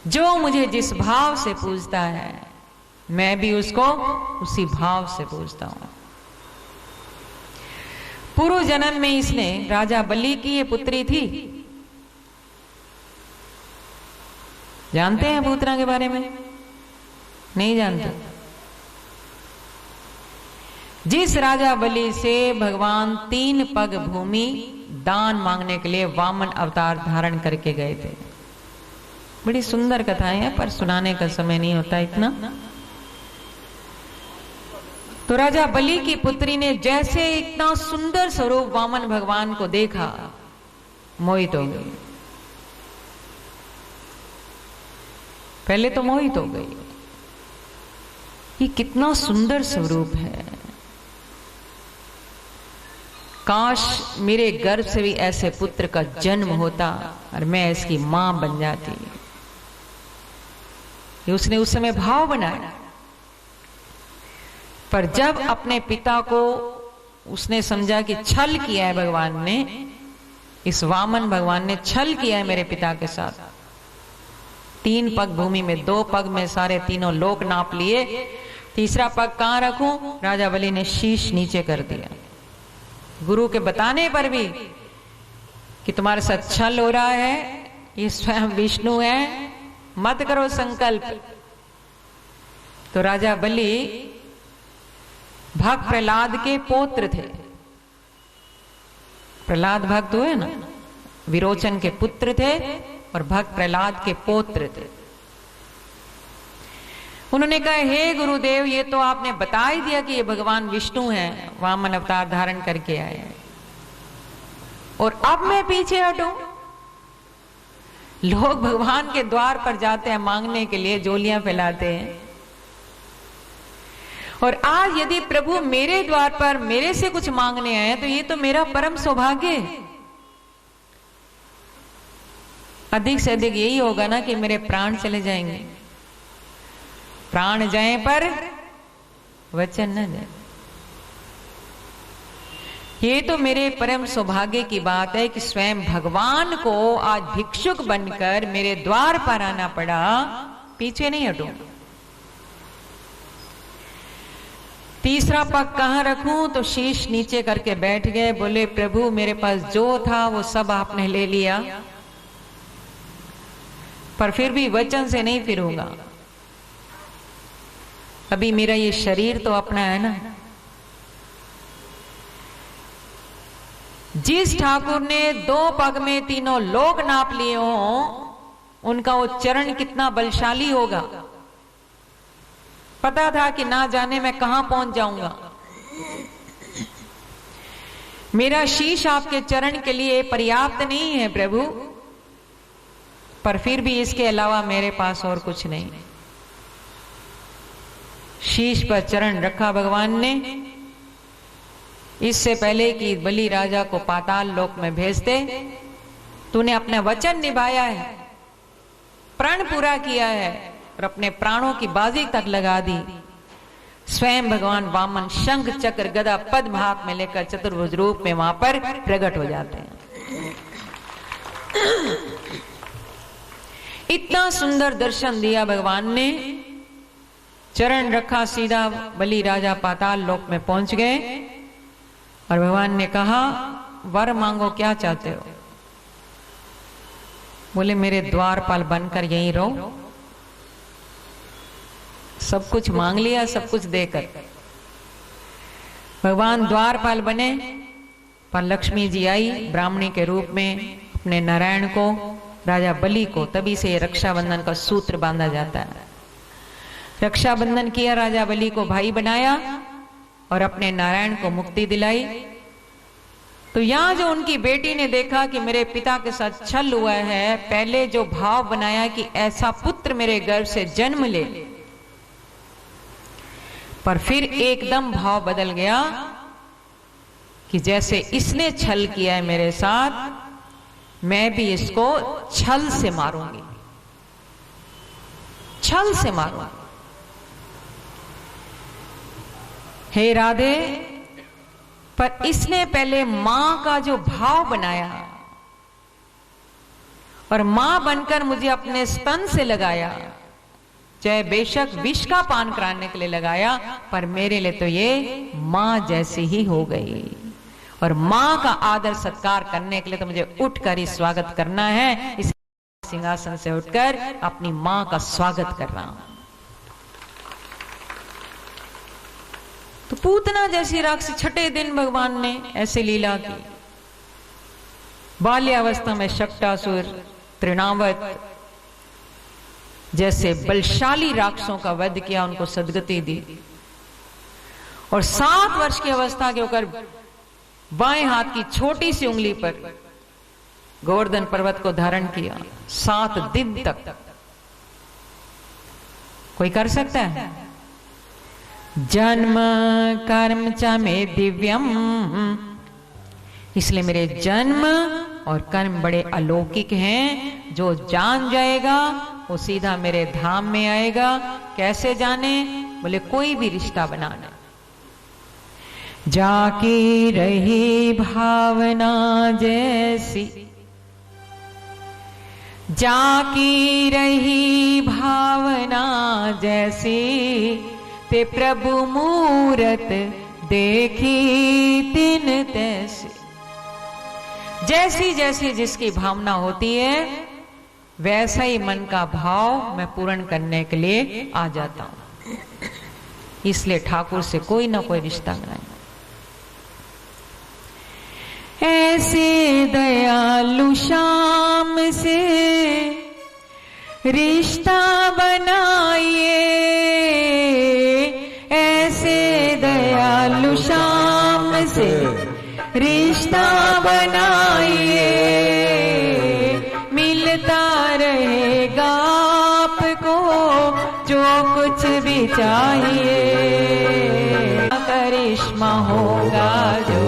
जो मुझे जिस भाव से पूजता है मैं भी उसको उसी भाव से पूजता हूं। पूर्व जन्म में इसने राजा बलि की ये पुत्री थी। जानते हैं पूतना के बारे में? नहीं जानते। जिस राजा बलि से भगवान 3 पग भूमि दान मांगने के लिए वामन अवतार धारण करके गए थे। बड़ी सुंदर कथाएं हैं पर सुनाने का समय नहीं होता इतना। तो राजा बलि की पुत्री ने जैसे इतना सुंदर स्वरूप वामन भगवान को देखा, मोहित हो गई। पहले तो मोहित हो गई, ये कितना सुंदर स्वरूप है, काश मेरे गर्भ से भी ऐसे पुत्र का जन्म होता और मैं इसकी मां बन जाती। ये उसने उस समय भाव बनाया। पर जब अपने पिता को उसने समझा कि छल किया है भगवान ने, इस वामन भगवान ने छल किया है मेरे पिता के साथ, 3 पग भूमि में 2 पग में सारे तीनों लोक नाप लिए, तीसरा पग कहां रखूं? राजा बलि ने शीश नीचे कर दिया। गुरु के बताने पर भी कि तुम्हारे साथ छल हो रहा है, ये स्वयं विष्णु है, मत करो संकल्प। तो राजा बलि भक्त प्रहलाद के पौत्र थे। प्रहलाद भक्त हुए ना, विरोचन के पुत्र थे और भक्त प्रहलाद के पौत्र थे। उन्होंने कहा, हे गुरुदेव, ये तो आपने बता ही दिया कि ये भगवान विष्णु हैं, वामन अवतार धारण करके आए हैं, और अब मैं पीछे हटूं? लोग भगवान के द्वार पर जाते हैं मांगने के लिए, झोलियां फैलाते हैं, और आज यदि प्रभु मेरे द्वार पर मेरे से कुछ मांगने आए तो ये तो मेरा परम सौभाग्य। अधिक से अधिक यही होगा ना कि मेरे प्राण चले जाएंगे, प्राण जाए पर वचन न जाए। ये तो मेरे परम सौभाग्य की बात है कि स्वयं भगवान को आज भिक्षुक बनकर मेरे द्वार पर आना पड़ा, पीछे नहीं हटूं। तीसरा पग कहां रखूं? तो शीश नीचे करके बैठ गए। बोले, प्रभु मेरे पास जो था वो सब आपने ले लिया, पर फिर भी वचन से नहीं फिरूंगा। अभी मेरा ये शरीर तो अपना है ना। जिस ठाकुर ने 2 पग में तीनों लोक नाप लिए हों, उनका वो चरण कितना बलशाली होगा। पता था कि ना जाने मैं कहां पहुंच जाऊंगा। मेरा शीश आपके चरण के लिए पर्याप्त नहीं है प्रभु, पर फिर भी इसके अलावा मेरे पास और कुछ नहीं। शीश पर चरण रखा भगवान ने। इससे पहले कि बलि राजा को पाताल लोक में भेज दे, तूने अपना वचन निभाया है, प्रण पूरा किया है और अपने प्राणों की बाजी तक लगा दी। स्वयं भगवान वामन शंख चक्र गदा पद्म हाथ में लेकर चतुर्भुज रूप में वहां पर प्रकट हो जाते हैं। इतना सुंदर दर्शन दिया भगवान ने। चरण रखा, सीधा बलि राजा पाताल लोक में पहुंच गए और भगवान ने कहा, वर मांगो, क्या चाहते हो? बोले, मेरे द्वारपाल बनकर यहीं रहो। सब कुछ मांग लिया, सब कुछ देकर भगवान द्वारपाल बने। पर लक्ष्मी जी आई ब्राह्मणी के रूप में, अपने नारायण को, राजा बलि को, तभी से रक्षाबंधन का सूत्र बांधा जाता है। रक्षाबंधन किया, राजा बलि को भाई बनाया और अपने नारायण को मुक्ति दिलाई। तो यहां जो उनकी बेटी ने देखा कि मेरे पिता के साथ छल हुआ है, पहले जो भाव बनाया कि ऐसा पुत्र मेरे गर्भ से जन्म ले, पर फिर एकदम भाव बदल गया कि जैसे इसने छल किया है मेरे साथ, मैं भी इसको छल से मारूंगी, छल से मारूंगी। हे राधे, पर इसने पहले मां का जो भाव बनाया और मां बनकर मुझे अपने स्तन से लगाया, चाहे बेशक विष का पान कराने के लिए लगाया, पर मेरे लिए तो ये मां जैसी ही हो गई। और मां का आदर सत्कार करने के लिए तो मुझे उठकर ही स्वागत करना है। इस सिंहासन से उठकर अपनी मां का स्वागत कर रहा हूं। तो पूतना जैसी राक्षसी छठे दिन भगवान ने ऐसे लीला की। बाल्यावस्था में शक्टासुर, तृणावत जैसे बलशाली राक्षसों का वध किया, उनको सदगति दी। और 7 वर्ष की अवस्था के होकर बाएं हाथ की छोटी सी उंगली पर गोवर्धन पर्वत को धारण किया 7 दिन तक। कोई कर सकता है? जन्म कर्म च में दिव्यम, इसलिए मेरे जन्म और कर्म बड़े अलौकिक हैं। जो जान जाएगा वो सीधा मेरे धाम में आएगा। कैसे जाने? बोले कोई भी रिश्ता बनाना। जाकी रही भावना जैसी, जाकी रही भावना जैसी, ते प्रभु मूरत देखी तिन तैसी। जैसी जैसी जिसकी भावना होती है वैसा ही मन का भाव मैं पूर्ण करने के लिए आ जाता हूं। इसलिए ठाकुर से कोई ना कोई रिश्ता बनाए। ऐसे दयालु श्याम से रिश्ता बनाइए, ऐसे दयालु श्याम से रिश्ता बनाइए, मिलता रहेगा आपको जो कुछ भी चाहिए। करिश्मा होगा जो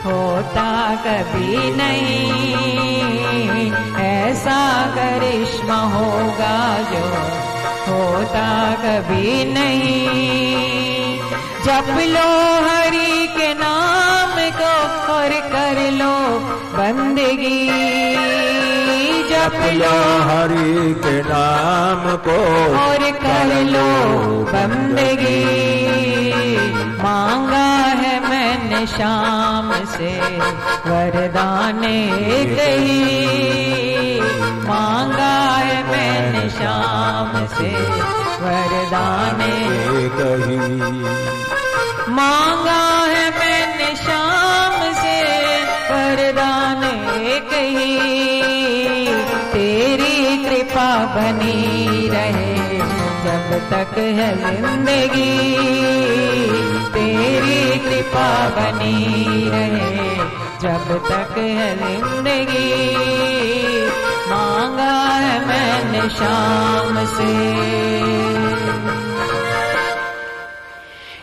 होता कभी नहीं, ऐसा करिश्मा होगा जो होता कभी नहीं। जप लो हरि के नाम को और कर लो बंदगी, जप लो
हरि के नाम को
और कर लो बंदगी। मांगा है मैंने शाम से वरदान कही, मांगा है मैंने शाम से वरदान
कही,
मांगा है मैंने शाम से वरदान कही। तेरी कृपा बनी रहे जब तक है जिंदगी, तेरी कृपा बनी रहे जब तक है जिंदगी। मांगा है मैंने शाम से।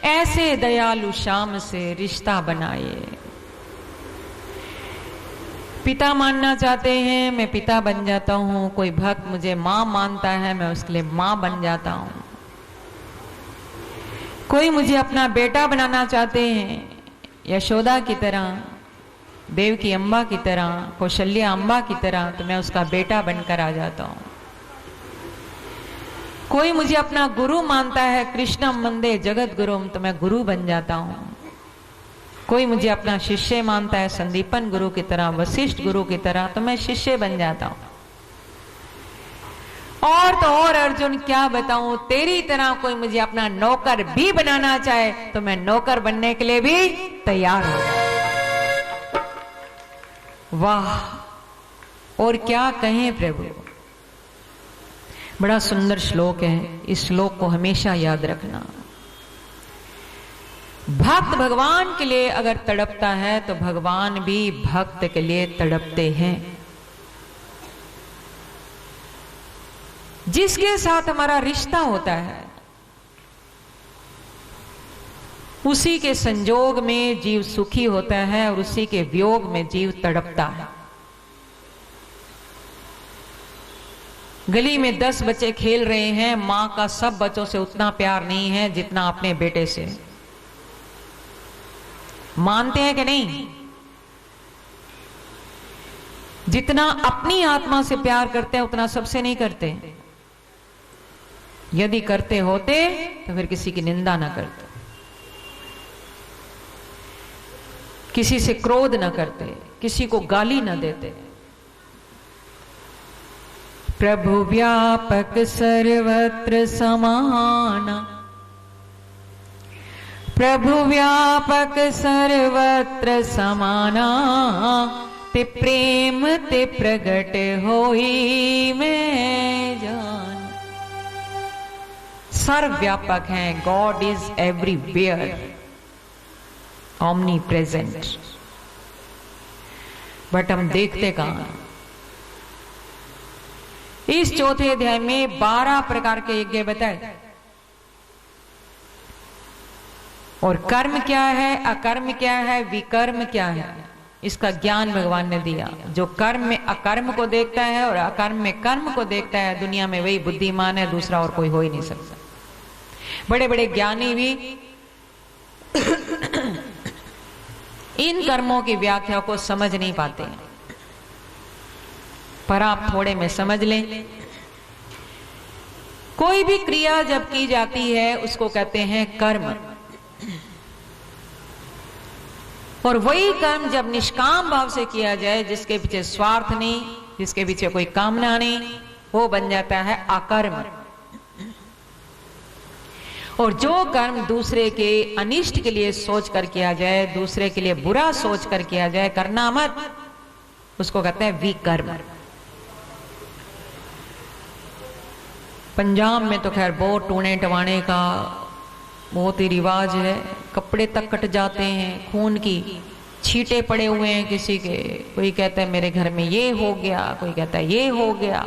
ऐसे दयालु श्याम से रिश्ता बनाइए। पिता मानना चाहते हैं, मैं पिता बन जाता हूं। कोई भक्त मुझे मां मानता है, मैं उसके लिए मां बन जाता हूं। कोई मुझे अपना बेटा बनाना चाहते हैं, यशोदा की तरह, देवकी अम्बा की तरह, कौशल्या अम्बा की तरह, तो मैं उसका बेटा बनकर आ जाता हूं। कोई मुझे अपना गुरु मानता है, कृष्णम वंदे जगत गुरुम, तो मैं गुरु बन जाता हूं। कोई मुझे अपना शिष्य मानता है, संदीपन गुरु की तरह, वशिष्ठ गुरु की तरह, तो मैं शिष्य बन जाता हूं। और तो और अर्जुन क्या बताऊं, तेरी तरह कोई मुझे अपना नौकर भी बनाना चाहे तो मैं नौकर बनने के लिए भी तैयार हूं। वाह, और क्या कहें प्रभु। बड़ा सुंदर श्लोक है, इस श्लोक को हमेशा याद रखना। भक्त भगवान के लिए अगर तड़पता है तो भगवान भी भक्त के लिए तड़पते हैं। जिसके साथ हमारा रिश्ता होता है उसी के संजोग में जीव सुखी होता है और उसी के वियोग में जीव तड़पता है। गली में 10 बच्चे खेल रहे हैं, मां का सब बच्चों से उतना प्यार नहीं है जितना अपने बेटे से। मानते हैं कि नहीं? जितना अपनी आत्मा से प्यार करते हैं उतना सबसे नहीं करते। यदि करते होते तो फिर किसी की निंदा ना करते, किसी से क्रोध ना करते, किसी को गाली ना देते। प्रभु व्यापक सर्वत्र समाना, प्रभु व्यापक सर्वत्र समाना, ते प्रेम ते प्रगट होई मैं जान। सर्वव्यापक हैं, God is everywhere, omni present. But हम देखते कहां? इस चौथे अध्याय में 12 प्रकार के यज्ञ बताए, और कर्म क्या है, अकर्म क्या है, विकर्म क्या है, इसका ज्ञान भगवान ने दिया। जो कर्म में अकर्म को देखता है और अकर्म में कर्म को देखता है, दुनिया में वही बुद्धिमान है, दूसरा और कोई हो ही नहीं सकता। बड़े बड़े ज्ञानी भी इन कर्मों की व्याख्या को समझ नहीं पाते हैं, पर आप थोड़े में समझ लें। कोई भी क्रिया जब की जाती है उसको कहते हैं कर्म, और वही कर्म जब निष्काम भाव से किया जाए, जिसके पीछे स्वार्थ नहीं, जिसके पीछे कोई कामना नहीं, वो बन जाता है अकर्म। और जो कर्म दूसरे के अनिष्ट के लिए सोच कर किया जाए, दूसरे के लिए बुरा सोच कर किया जाए, करना मत, उसको कहते हैं विकर्म। पंजाब में तो खैर बहुत टूने टवाने का बहुत ही रिवाज है, कपड़े तक कट जाते हैं, खून की छींटे पड़े हुए हैं किसी के, कोई कहता है मेरे घर में ये हो गया, कोई कहता है ये हो गया।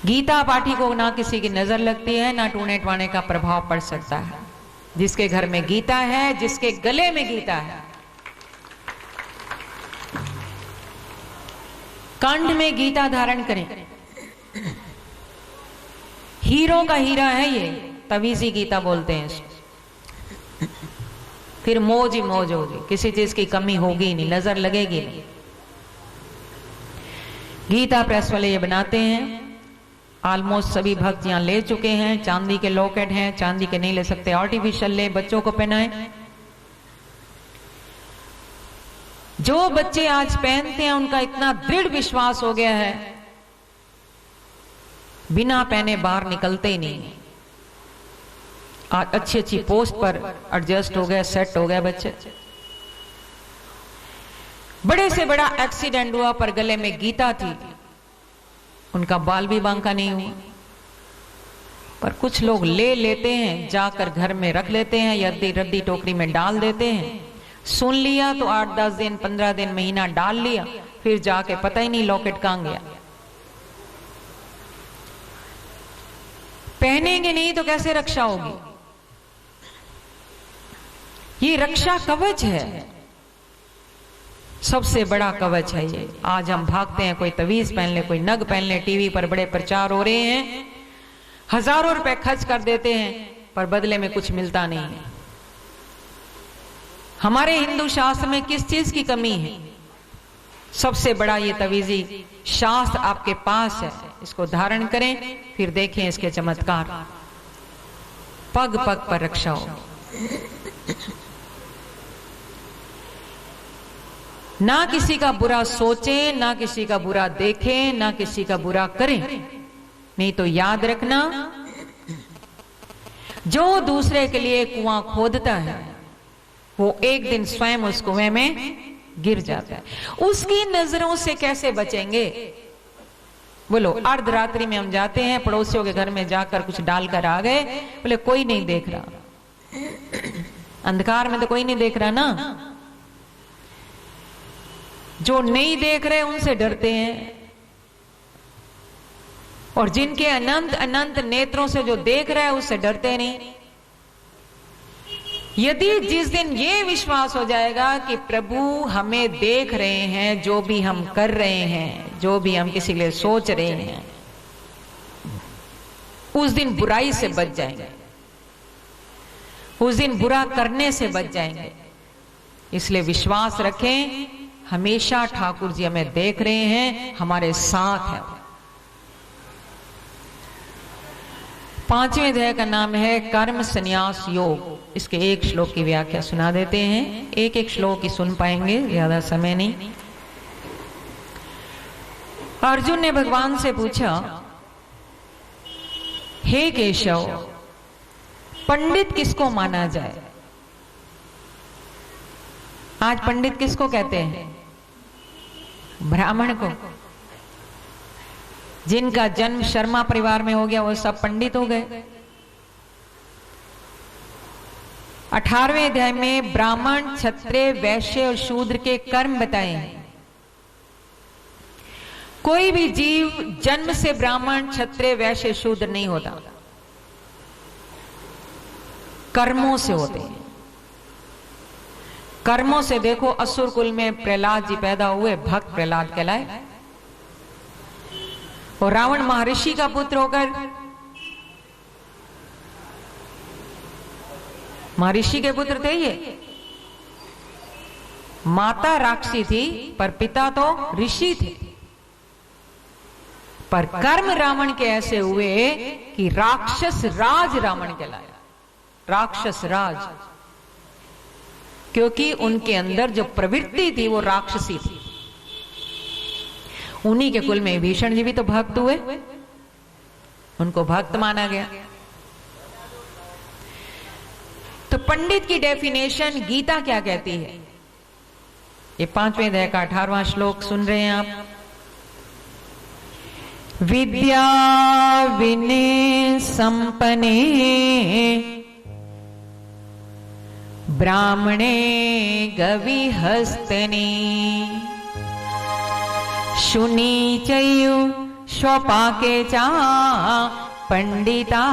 गीता पाठी को ना किसी की नजर लगती है, ना टूने टवाने का प्रभाव पड़ सकता है। जिसके घर में गीता है, जिसके गले में गीता है, कंठ में गीता धारण करें। हीरो का हीरा है ये, तवीजी गीता बोलते हैं इसको। फिर मौज ही मौज होगी, किसी चीज की कमी होगी नहीं, नजर लगेगी नहीं। गीता प्रेस वाले ये बनाते हैं, ऑलमोस्ट सभी भक्त यहां ले चुके हैं। चांदी के लॉकेट हैं, चांदी के नहीं ले सकते, आर्टिफिशियल ले, बच्चों को पहनाए। जो बच्चे आज पहनते हैं उनका इतना दृढ़ विश्वास हो गया है, बिना पहने बाहर निकलते ही नहीं। आज अच्छी अच्छी पोस्ट पर एडजस्ट हो गए, सेट हो गए बच्चे। बड़े से बड़ा एक्सीडेंट हुआ पर गले में गीता थी, उनका बाल भी बांका नहीं हुआ। पर कुछ लोग ले लेते हैं, जाकर घर में रख लेते हैं, या रद्दी टोकरी में डाल देते हैं। सुन लिया तो 8-10 दिन, 15 दिन, महीना डाल लिया, फिर जाके पता ही नहीं लॉकेट कहां गया। पहनेंगे नहीं तो कैसे रक्षा होगी? ये रक्षा कवच है, सबसे बड़ा कवच है ये। आज हम भागते हैं, कोई तवीज पहन ले, कोई नग पहन ले, टीवी पर बड़े प्रचार हो रहे हैं, हजारों रुपए खर्च कर देते हैं, पर बदले में कुछ मिलता नहीं है। हमारे हिंदू शास्त्र में किस चीज की कमी है? सबसे बड़ा ये तवीजी शास्त्र आपके पास है, इसको धारण करें, फिर देखें इसके चमत्कार। पग पग पर रक्षा हो। ना किसी का बुरा सोचें, ना किसी का बुरा देखें, ना किसी का बुरा करें। नहीं तो याद रखना, जो दूसरे के लिए कुआं खोदता है वो एक दिन स्वयं उस कुएं में गिर जाता है। उसकी नजरों से कैसे बचेंगे? बोलो, अर्धरात्रि में हम जाते हैं, पड़ोसियों के घर में जाकर कुछ डालकर आ गए, बोले कोई नहीं देख रहा। अंधकार में तो कोई नहीं देख रहा ना। जो नहीं देख रहे उनसे डरते हैं, और जिनके अनंत अनंत नेत्रों से जो देख रहा है उससे डरते नहीं। यदि जिस दिन ये विश्वास हो जाएगा कि प्रभु हमें देख रहे हैं, जो भी हम कर रहे हैं, जो भी हम किसी के लिए सोच रहे हैं, उस दिन बुराई से बच जाएंगे, उस दिन बुरा करने से बच जाएंगे। इसलिए विश्वास रखें, हमेशा ठाकुर जी हमें देख रहे हैं, हमारे साथ है। 5वें अध्याय का नाम है कर्म संन्यास योग। इसके एक श्लोक की व्याख्या सुना देते हैं, एक एक श्लोक ही सुन पाएंगे, ज्यादा समय नहीं। अर्जुन ने भगवान से पूछा, हे केशव, पंडित किसको माना जाए? आज पंडित किसको कहते हैं? ब्राह्मण को। जिनका जन्म शर्मा परिवार में हो गया वो सब पंडित हो गए। 18वें अध्याय में ब्राह्मण, क्षत्रिय, वैश्य और शूद्र के कर्म बताए हैं। कोई भी जीव जन्म से ब्राह्मण, क्षत्रिय, वैश्य, शूद्र नहीं होता, कर्मों से होते हैं। कर्मों से देखो, असुर कुल में प्रहलाद जी पैदा हुए, भक्त प्रहलाद कहलाए। और रावण महर्षि का पुत्र होकर, महर्षि के पुत्र थे ये। माता राक्षसी थी पर पिता तो ऋषि थे। पर कर्म रावण के ऐसे हुए कि राक्षस राज रावण कहलाया, राक्षस राज, क्योंकि उनके अंदर जो प्रवृत्ति थी वो राक्षसी थी। उन्हीं के कुल में भीषण जी भी तो भक्त हुए, उनको भक्त माना गया। तो पंडित की डेफिनेशन गीता क्या कहती है? ये 5वें अध्याय का 18वां श्लोक सुन रहे हैं आप। विद्या विनय संपन्ने ब्राह्मणे गविहस्तने शुनि चयु स्वपाके चा पंडिता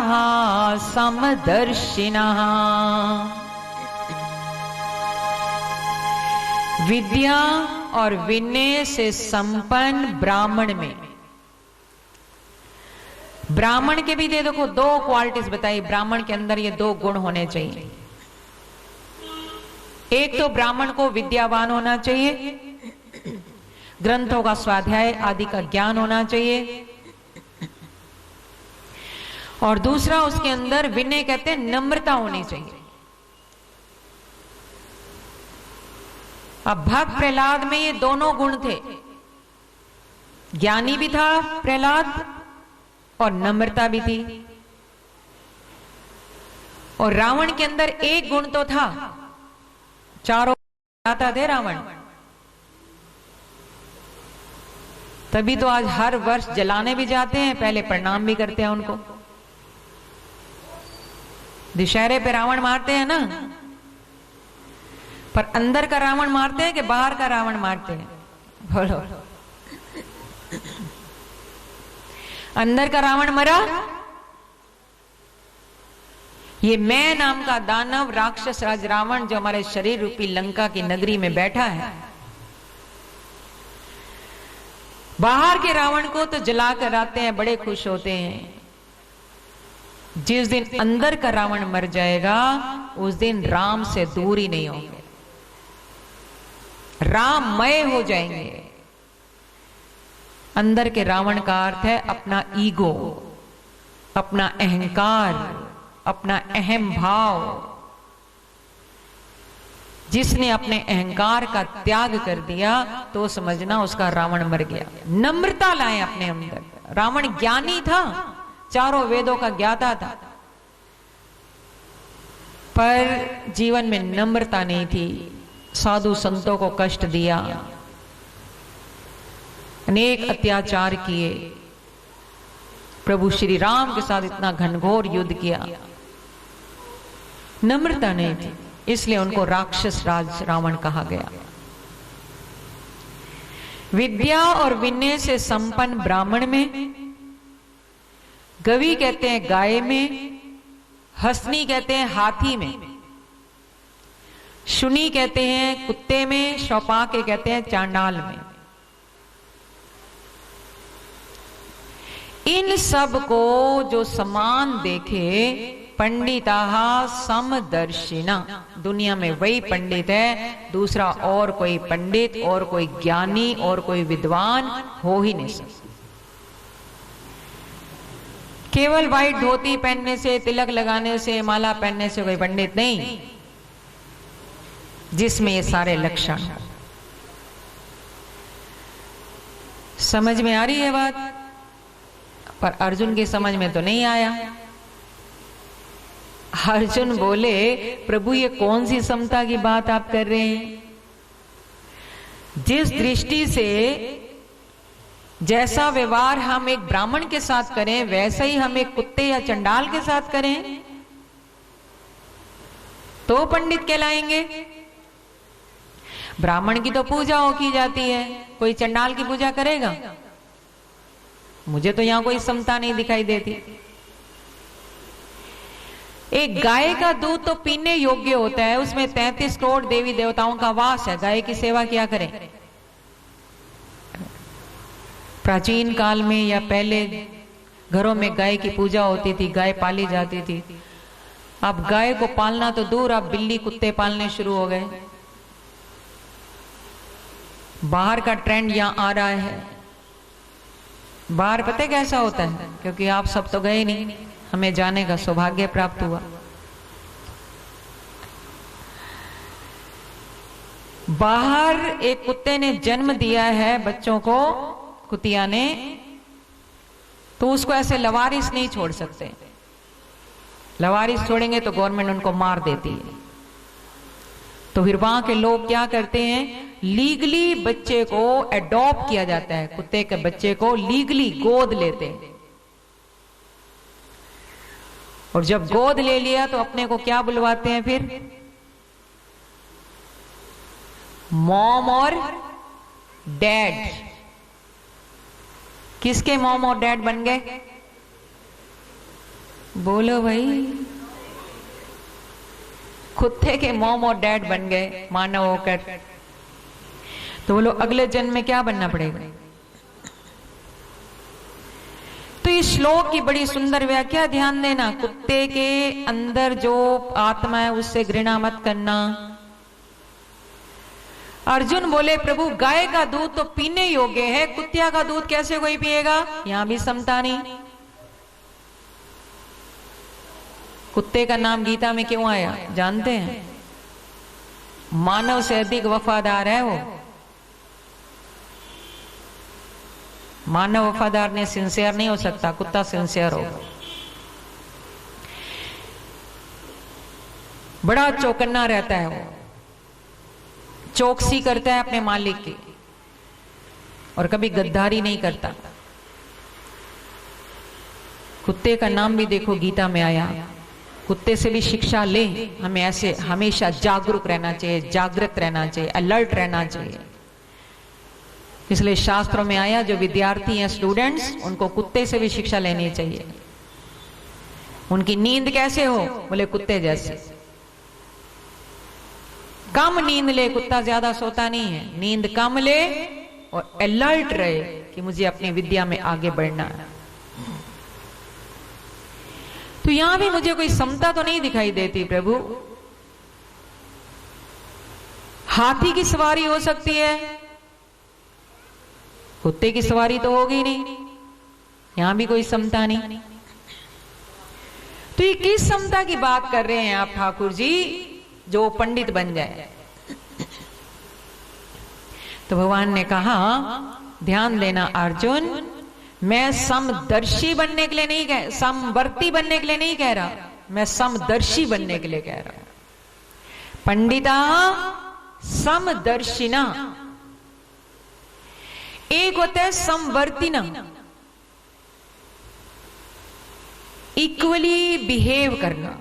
समदर्शिनः। विद्या और विनय से संपन्न ब्राह्मण में, ब्राह्मण के भी देखो 2 क्वालिटीज बताई। ब्राह्मण के अंदर ये 2 गुण होने चाहिए। एक तो ब्राह्मण को विद्यावान होना चाहिए, ग्रंथों का स्वाध्याय आदि का ज्ञान होना चाहिए। और दूसरा उसके अंदर विनय कहते हैं नम्रता होनी चाहिए। अब भक्त प्रहलाद में ये दोनों गुण थे, ज्ञानी भी था प्रहलाद और नम्रता भी थी। और रावण के अंदर एक गुण तो था, चारों आता थे रावण। तभी तो आज हर वर्ष जलाने भी जाते हैं, पहले प्रणाम भी करते हैं उनको। दशहरे पे रावण मारते हैं ना, पर अंदर का रावण मारते हैं कि बाहर का रावण मारते हैं? बोलो। अंदर का रावण मरा। ये मैं नाम का दानव राक्षस राज रावण जो हमारे शरीर रूपी लंका की नगरी में बैठा है, बाहर के रावण को तो जला कर आते हैं, बड़े खुश होते हैं। जिस दिन अंदर का रावण मर जाएगा उस दिन राम से दूर ही नहीं होंगे, राममय हो जाएंगे। अंदर के रावण का अर्थ है अपना ईगो, अपना अहंकार, अपना अहम भाव। जिसने अपने अहंकार का त्याग कर दिया तो समझना उसका रावण मर गया। नम्रता लाए अपने अंदर। रावण ज्ञानी था, चारों वेदों का ज्ञाता था, पर जीवन में नम्रता नहीं थी। साधु संतों को कष्ट दिया, अनेक अत्याचार किए, प्रभु श्री राम के साथ इतना घनघोर युद्ध किया। नम्रता नहीं थी, इसलिए उनको राक्षस राज रावण कहा गया। विद्या और विनय से संपन्न ब्राह्मण में, गवि कहते हैं गाय में, हंसनी कहते हैं हाथी में, शुनि कहते हैं कुत्ते में, शौपाके कहते हैं चांडाल में। इन सब को जो समान देखे पंडिताः समदर्शिना, दुनिया में वही पंडित है, दूसरा और कोई पंडित और कोई ज्ञानी और कोई विद्वान हो ही नहीं सकता। केवल व्हाइट धोती पहनने से, तिलक लगाने से, माला पहनने से कोई पंडित नहीं, जिसमें ये सारे लक्षण हो। समझ में आ रही है बात? पर अर्जुन की समझ में तो नहीं आया। अर्जुन बोले, प्रभु ये कौन सी समता की बात आप कर रहे हैं? जिस दृष्टि से जैसा व्यवहार हम एक ब्राह्मण के साथ करें, वैसा ही हम एक कुत्ते या चंडाल के साथ करें तो पंडित कहलाएंगे। ब्राह्मण की तो पूजा हो की जाती है, कोई चंडाल की पूजा करेगा? मुझे तो यहां कोई समता नहीं दिखाई देती। एक गाय का दूध तो पीने योग्य होता है, उसमें 33 करोड़ देवी देवताओं का वास है, गाय की सेवा क्या करें? प्राचीन काल में या पहले घरों में गाय की पूजा होती थी, गाय पाली जाती थी। अब गाय को पालना तो दूर, अब बिल्ली कुत्ते पालने शुरू हो गए। बाहर का ट्रेंड यहां आ रहा है। बाहर पता है कैसा होता है? क्योंकि आप सब तो गए नहीं, हमें जाने का सौभाग्य प्राप्त हुआ। बाहर एक कुत्ते ने जन्म दिया है बच्चों को, कुतिया ने, तो उसको ऐसे लवारिस नहीं छोड़ सकते। लवारिस छोड़ेंगे तो गवर्नमेंट उनको मार देती है। तो फिर वहां के लोग क्या करते हैं? लीगली बच्चे को एडॉप्ट किया जाता है, कुत्ते के बच्चे को लीगली गोद लेते हैं। और जब गोद ले लिया तो अपने को क्या बुलवाते हैं फिर? मॉम और डैड। किसके मॉम और डैड बन गए? बोलो भाई। कुत्ते के मॉम और डैड बन गए मानव होकर। तो बोलो अगले जन्म में क्या बनना पड़ेगा? तो इस श्लोक की बड़ी सुंदर व्याख्या ध्यान देना। कुत्ते के अंदर जो आत्मा है उससे घृणा मत करना। अर्जुन बोले, प्रभु गाय का दूध तो पीने योग्य है, कुत्तिया का दूध कैसे कोई पिएगा? यहां भी समता नहीं। कुत्ते का नाम गीता में क्यों आया जानते हैं? मानव से अधिक वफादार है वो। मानव वफादार ने सिंसियर नहीं हो सकता, कुत्ता सिंसियर होगा। बड़ा चौकन्ना रहता है वो, चौकसी करता है अपने मालिक की, और कभी गद्दारी नहीं करता। कुत्ते का नाम भी देखो गीता में आया। कुत्ते से भी शिक्षा ले, हमें ऐसे हमेशा जागरूक रहना चाहिए, जागृत रहना चाहिए, अलर्ट रहना चाहिए। इसलिए शास्त्रों में आया जो विद्यार्थी हैं, स्टूडेंट्स, उनको कुत्ते से भी शिक्षा लेनी चाहिए। उनकी नींद कैसे हो? बोले कुत्ते जैसे। कम नींद ले, कुत्ता ज्यादा सोता नहीं है। नींद कम ले और अलर्ट रहे कि मुझे अपनी विद्या में आगे बढ़ना है। तो यहां भी मुझे कोई समता तो नहीं दिखाई देती प्रभु। हाथी की सवारी हो सकती है, कुत्ते की सवारी तो होगी नहीं। यहां भी कोई समता नहीं। तो ये किस समता की बात कर रहे हैं आप ठाकुर जी, जो पंडित बन जाए? तो भगवान ने कहा, ध्यान देना अर्जुन, मैं समदर्शी बनने के लिए नहीं कह, समवर्ती बनने के लिए नहीं कह रहा, मैं समदर्शी बनने के लिए कह रहा हूं। पंडिता समदर्शिना। एक होता है समवर्तिना, इक्वली बिहेव करना,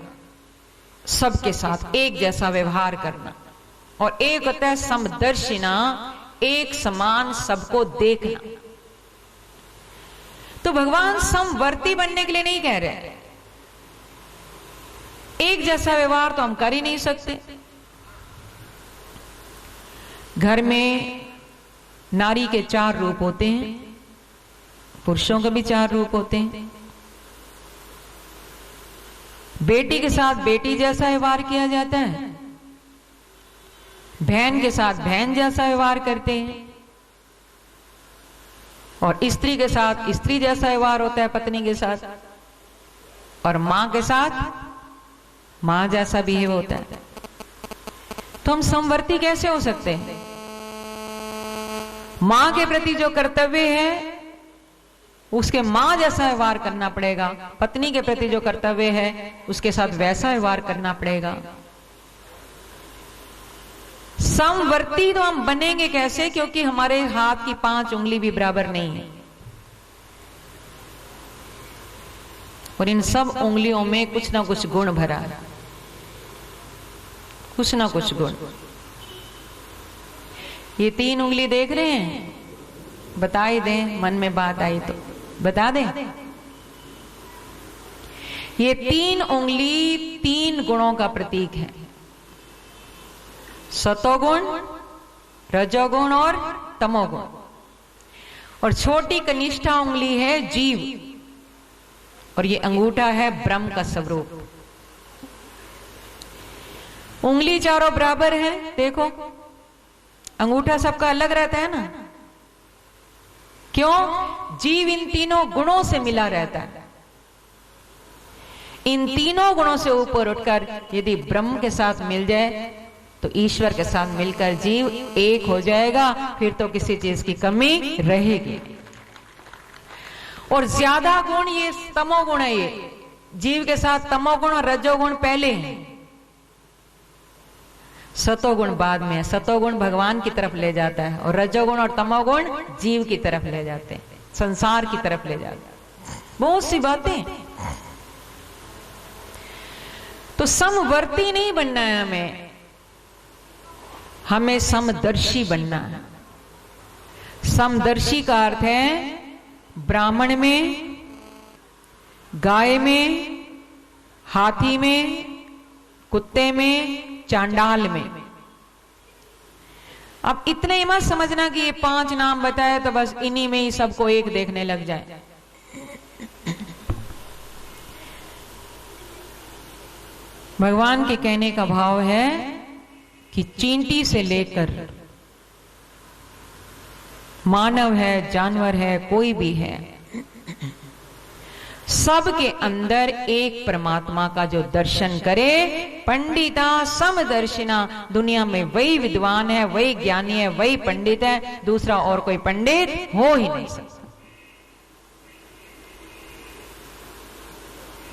सबके साथ एक जैसा व्यवहार करना। और एक होता है समदर्शिना, एक समान सबको देखना। तो भगवान समवर्ती बनने के लिए नहीं कह रहे। एक जैसा व्यवहार तो हम कर ही नहीं सकते। घर में नारी के 4 रूप होते हैं, पुरुषों के भी 4 रूप होते हैं। बेटी के साथ बेटी जैसा व्यवहार किया जाता है, बहन के साथ बहन जैसा व्यवहार करते हैं, और स्त्री के साथ स्त्री जैसा व्यवहार होता है पत्नी के साथ, और मां के साथ मां जैसा बिहेव होता है। तो हम समवर्ती कैसे हो सकते हैं? मां के प्रति जो कर्तव्य है उसके मां जैसा व्यवहार करना पड़ेगा, पत्नी के प्रति जो कर्तव्य है उसके साथ वैसा व्यवहार करना पड़ेगा। समवर्ती तो हम बनेंगे कैसे? क्योंकि हमारे हाथ की 5 उंगली भी बराबर नहीं है, और इन सब उंगलियों में कुछ ना कुछ गुण भरा है, कुछ ना कुछ गुण। ये 3 उंगली देख रहे हैं, बता ही दें, मन में बात आई तो बता दें। ये 3 उंगली 3 गुणों का प्रतीक है, सतोगुण, रजोगुण और तमोगुण। और छोटी कनिष्ठा उंगली है जीव, और ये अंगूठा है ब्रह्म का स्वरूप। उंगली चारों बराबर है, देखो अंगूठा सबका अलग रहता है ना, क्यों? जीव इन तीनों गुणों से मिला रहता है। इन तीनों गुणों से ऊपर उठकर यदि ब्रह्म के साथ मिल जाए तो ईश्वर के साथ मिलकर जीव एक हो जाएगा, फिर तो किसी चीज की कमी रहेगी। और ज्यादा गुण ये तमोगुण है, ये जीव के साथ तमोगुण और रजोगुण पहले हैं, सतोगुण बाद में है। सतोगुण भगवान की तरफ ले जाता है, और रजोगुण और तमोगुण जीव की तरफ ले जाते हैं, संसार की तरफ ले जाते हैं। बहुत सी बातें। तो समवर्ती नहीं बनना है हमें, हमें समदर्शी बनना है। समदर्शी का अर्थ है ब्राह्मण में, गाय में, हाथी में, कुत्ते में, चांडाल में। अब इतने ही मत समझना कि ये 5 नाम बताए तो बस इन्हीं में ही सबको एक देखने लग जाए। भगवान के कहने का भाव है कि चींटी से लेकर मानव है, जानवर है, कोई भी है, सबके अंदर एक परमात्मा का जो दर्शन करे, पंडिता समदर्शिना, दुनिया में वही विद्वान है, वही ज्ञानी है, वही पंडित है, दूसरा और कोई पंडित हो ही नहीं सकता।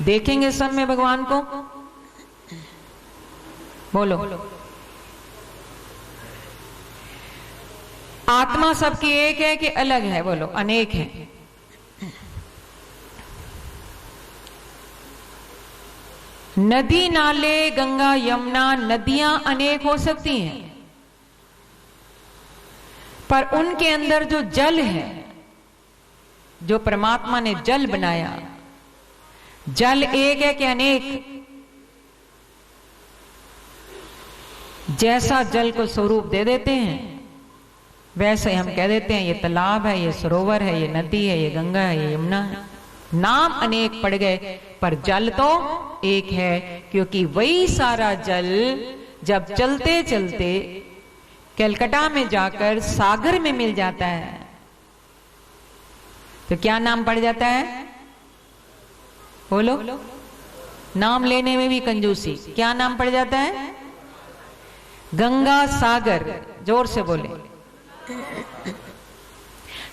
देखेंगे सब में भगवान को, बोलो। आत्मा सबकी एक है कि अलग है? बोलो, अनेक है। नदी नाले, गंगा यमुना, नदियां अनेक हो सकती हैं, पर उनके अंदर जो जल है, जो परमात्मा ने जल बनाया, जल एक है कि अनेक? जैसा जल को स्वरूप दे देते हैं वैसे हम कह देते हैं ये तालाब है, ये सरोवर है, ये नदी है, ये गंगा है, ये यमुना है। नाम अनेक पड़ गए पर जल तो एक है, क्योंकि वही सारा जल जब चलते चलते कलकत्ता में जाकर सागर में मिल जाता है तो क्या नाम पड़ जाता है? बोलो, नाम लेने में भी कंजूसी। क्या नाम पड़ जाता है? गंगा सागर। जोर से बोले।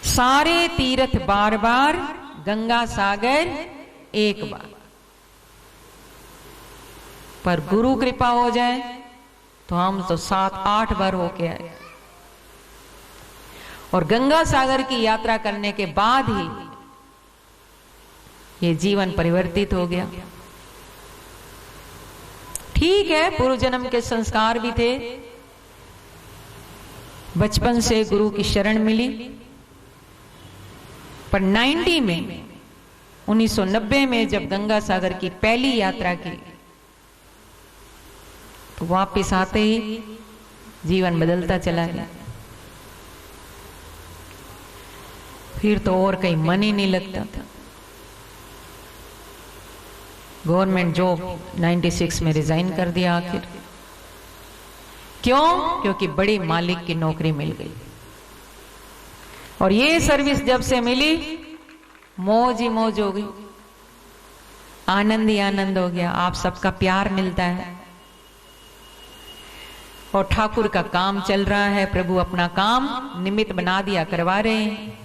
सारे तीर्थ बार बार, गंगा सागर एक बार। पर गुरु कृपा हो जाए तो हम तो 7-8 बार होके आए। और गंगा सागर की यात्रा करने के बाद ही ये जीवन परिवर्तित हो गया। ठीक है, पूर्व जन्म के संस्कार भी थे, बचपन से गुरु की शरण मिली, पर 1990 में जब गंगा सागर की पहली यात्रा की तो वापिस आते ही जीवन बदलता चला गया। फिर तो और कहीं मन ही नहीं लगता था। गवर्नमेंट जॉब 96 में रिजाइन कर दिया आखिर। क्यों? क्योंकि बड़े मालिक की नौकरी मिल गई। और ये सर्विस जब से मिली मौज ही मौज हो गई, आनंद ही आनंद हो गया। आप सबका प्यार मिलता है और ठाकुर का काम चल रहा है। प्रभु अपना काम निमित्त बना दिया, करवा रहे हैं।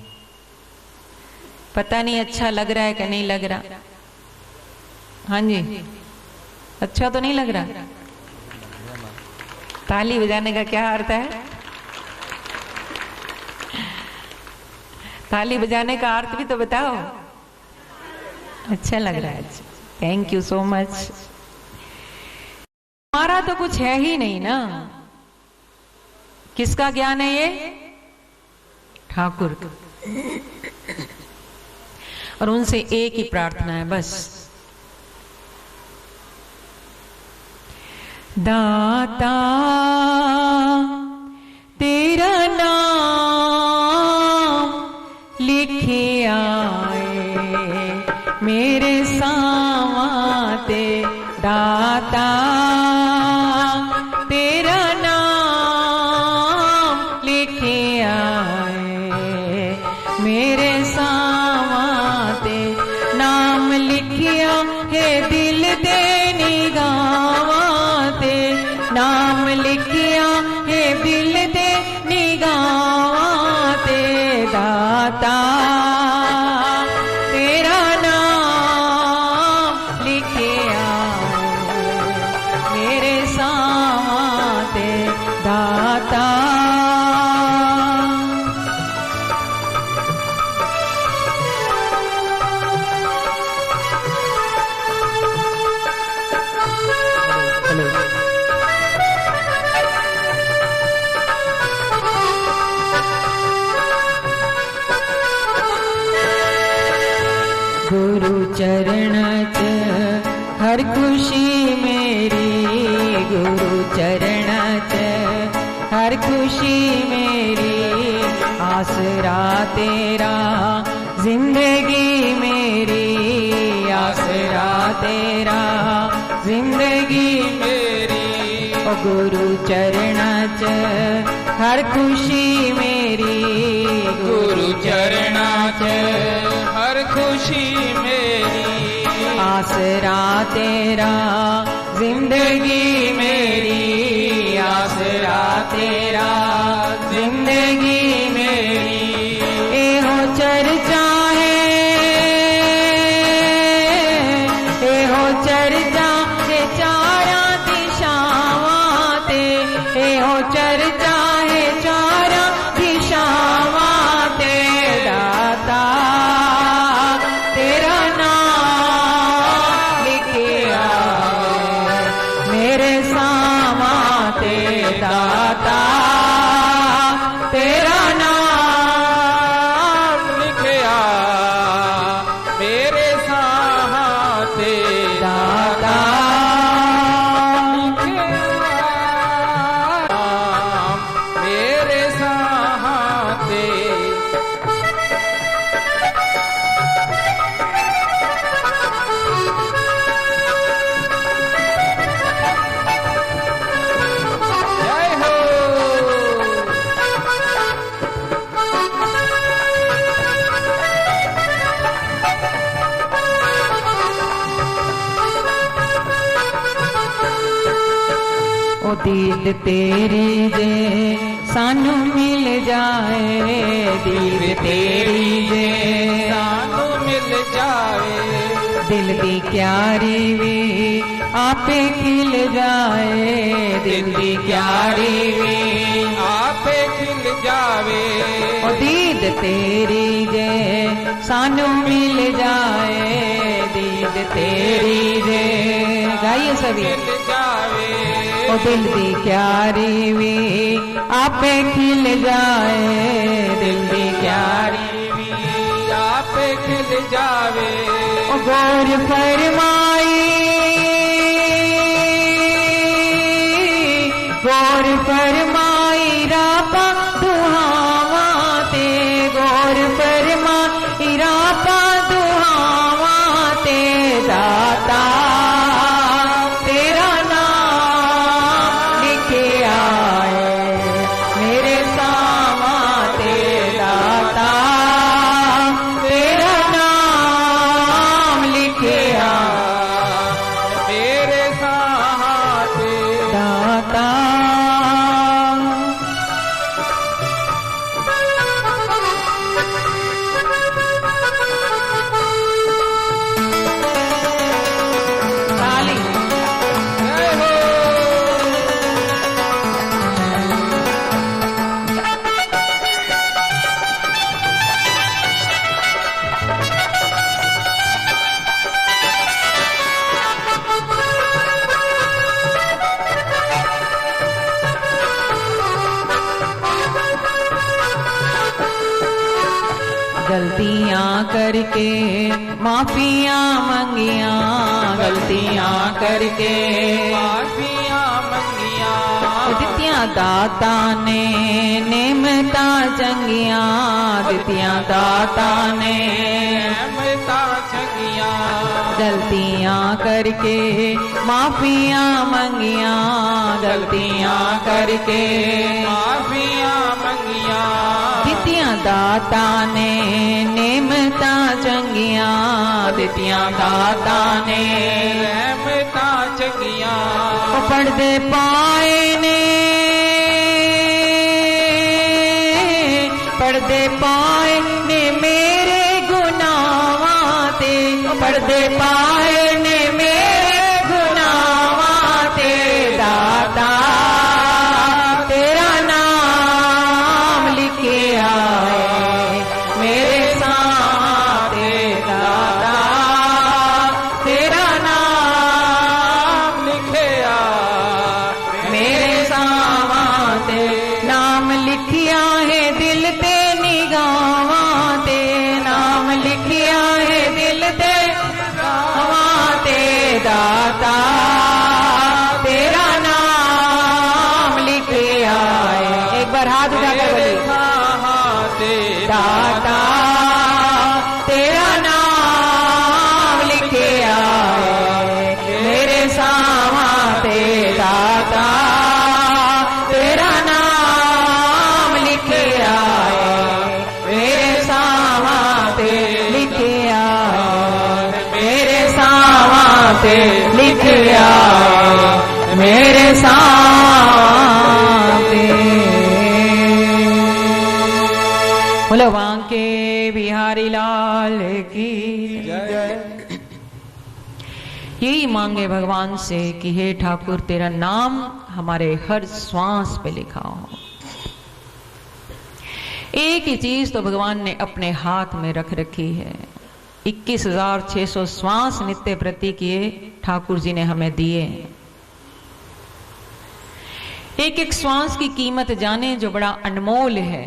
पता नहीं अच्छा लग रहा है कि नहीं लग रहा। हाँ जी, अच्छा तो नहीं लग रहा। ताली बजाने का क्या अर्थ है? ताली बजाने का अर्थ भी तो बताओ। अच्छा लग रहा है। Thank you so much. हमारा तो कुछ है ही नहीं ना। किसका ज्ञान है ये? ठाकुर। और उनसे एक ही प्रार्थना है बस, दाता तेरा नाम लिखे आए मेरे सामाते, दाता तेरा नाम लिखे आए मेरे सामाते। नाम लिखिया है दिल दे निगावाते, नाम लिखिया है दिल दे निगावाते। दाता तेरा नाम लिखे आए मेरे सामाते, दाता। गुरु चरण च हर खुशी मेरी, गुरु चरण च हर खुशी मेरी। आसरा तेरा जिंदगी मेरी, आसरा तेरा जिंदगी मेरी। ओ गुरु चरण च हर खुशी मेरी, गुरु चरण च हर खुशी मेरी। आसरा तेरा जिंदगी मेरी, आसरा तेरा जिंदगी मेरी। एहो चर्चा है, एहो चर्चा है चारा दिशावां ते, एहो चर्चा है चारा दिशावां ते। दाता तेरा नाम लिखे आए मेरे सामाते, दाता तेरा नाम लिखे आए मेरे सामाते, दाता लिखे आए मेरे सामाते। जय हो। ओ दीद तेरी जे सानू मिल जाए, दीद तेरी जे सानू मिल जाए। दिल दी क्यारी भी आपे खिल जाए, दिल दी क्यारी भी आपे खिल जावे। ओ दीद तेरी जे सानू मिल जाए, दीद तेरी जे गाइए सभी। ओ दिल दी क्यारी भी आपे खिल जाए, दिल दी क्यारी भी आपे खिल जावे। ओ गौर फरमाई, गौर फरमाई रापा दुहावा ते, गौर फरमाई रापा दुहावा ते। दाता गलतियां करके माफियां मंगिया, गलतियां करके
माफिया मंगिया,
दित्तियां दाता ने नेमता चंगिया, दित्तियां दाता ने
नेमता चंगिया,
गलतियां करके माफियां मंगिया, गलतियां करके
माफिया मंगिया,
दित्तियां दाता ने नेमता चंगिया, दित्तियां दाता ने
नेमता चंगिया,
पढ़दे पाए ने पढ़दे पाए ने मेरे गुनाहां ते, पढ़दे पाए ने मेरे गुनाहां ते, दाता तेरा नाम लिखे आए मेरे साथे, दाता तेरा नाम
लिखे आ
मेरे साथे, नाम लिखिया है दिल ते निगाहां ते, नाम लिखिया है दिल ते निगाहां ते, दाता तेरा नाम लिखिया है। एक बार हाथ उठा कर बोलिए, दाता तेरा नाम लिखिया है मेरे साथे, दाता तेरा नाम लिखिया है मेरे साथे, लिखिया है मेरे साथे, लिखिया है मेरे साथे। बोलो बांके बिहारी लाल की
जय।
यही मांगे भगवान से कि हे ठाकुर तेरा नाम हमारे हर श्वास पे लिखा हो। एक ही चीज तो भगवान ने अपने हाथ में रख रखी है। 21,600 श्वास नित्य प्रति किए ठाकुर जी ने हमें दिए। एक एक श्वास की कीमत जाने जो बड़ा अनमोल है,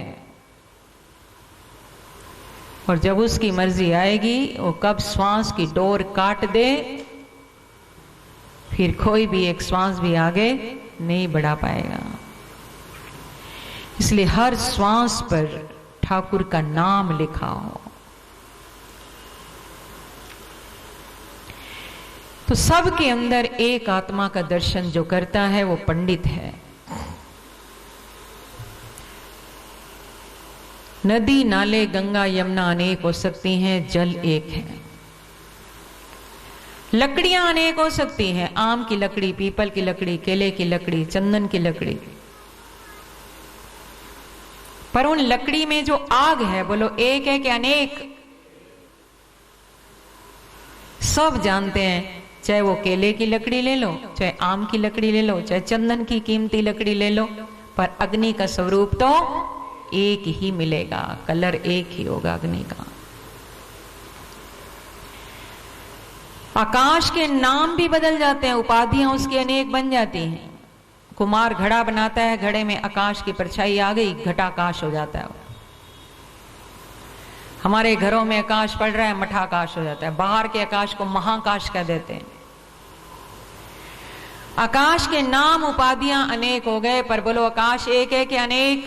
और जब उसकी मर्जी आएगी वो कब श्वास की डोर काट दे, फिर कोई भी एक श्वास भी आगे नहीं बढ़ा पाएगा। इसलिए हर श्वास पर ठाकुर का नाम लिखा हो। तो सबके अंदर एक आत्मा का दर्शन जो करता है वो पंडित है। नदी नाले गंगा यमुना अनेक हो सकती हैं, जल एक है। लकड़ियां अनेक हो सकती हैं, आम की लकड़ी, पीपल की लकड़ी, केले की लकड़ी, चंदन की लकड़ी, पर उन लकड़ी में जो आग है बोलो एक है कि अनेक? सब जानते हैं, चाहे वो केले की लकड़ी ले लो, चाहे आम की लकड़ी ले लो, चाहे चंदन की कीमती लकड़ी ले लो, पर अग्नि का स्वरूप तो एक ही मिलेगा, कलर एक ही होगा अग्नि का। आकाश के नाम भी बदल जाते हैं, उपाधियां उसकी अनेक बन जाती हैं। कुमार घड़ा बनाता है, घड़े में आकाश की परछाई आ गई, घटाकाश हो जाता है। हमारे घरों में आकाश पड़ रहा है, मठाकाश हो जाता है। बाहर के आकाश को महाकाश कह देते हैं। आकाश के नाम उपाधियां अनेक हो गए, पर बोलो आकाश एक है कि अनेक?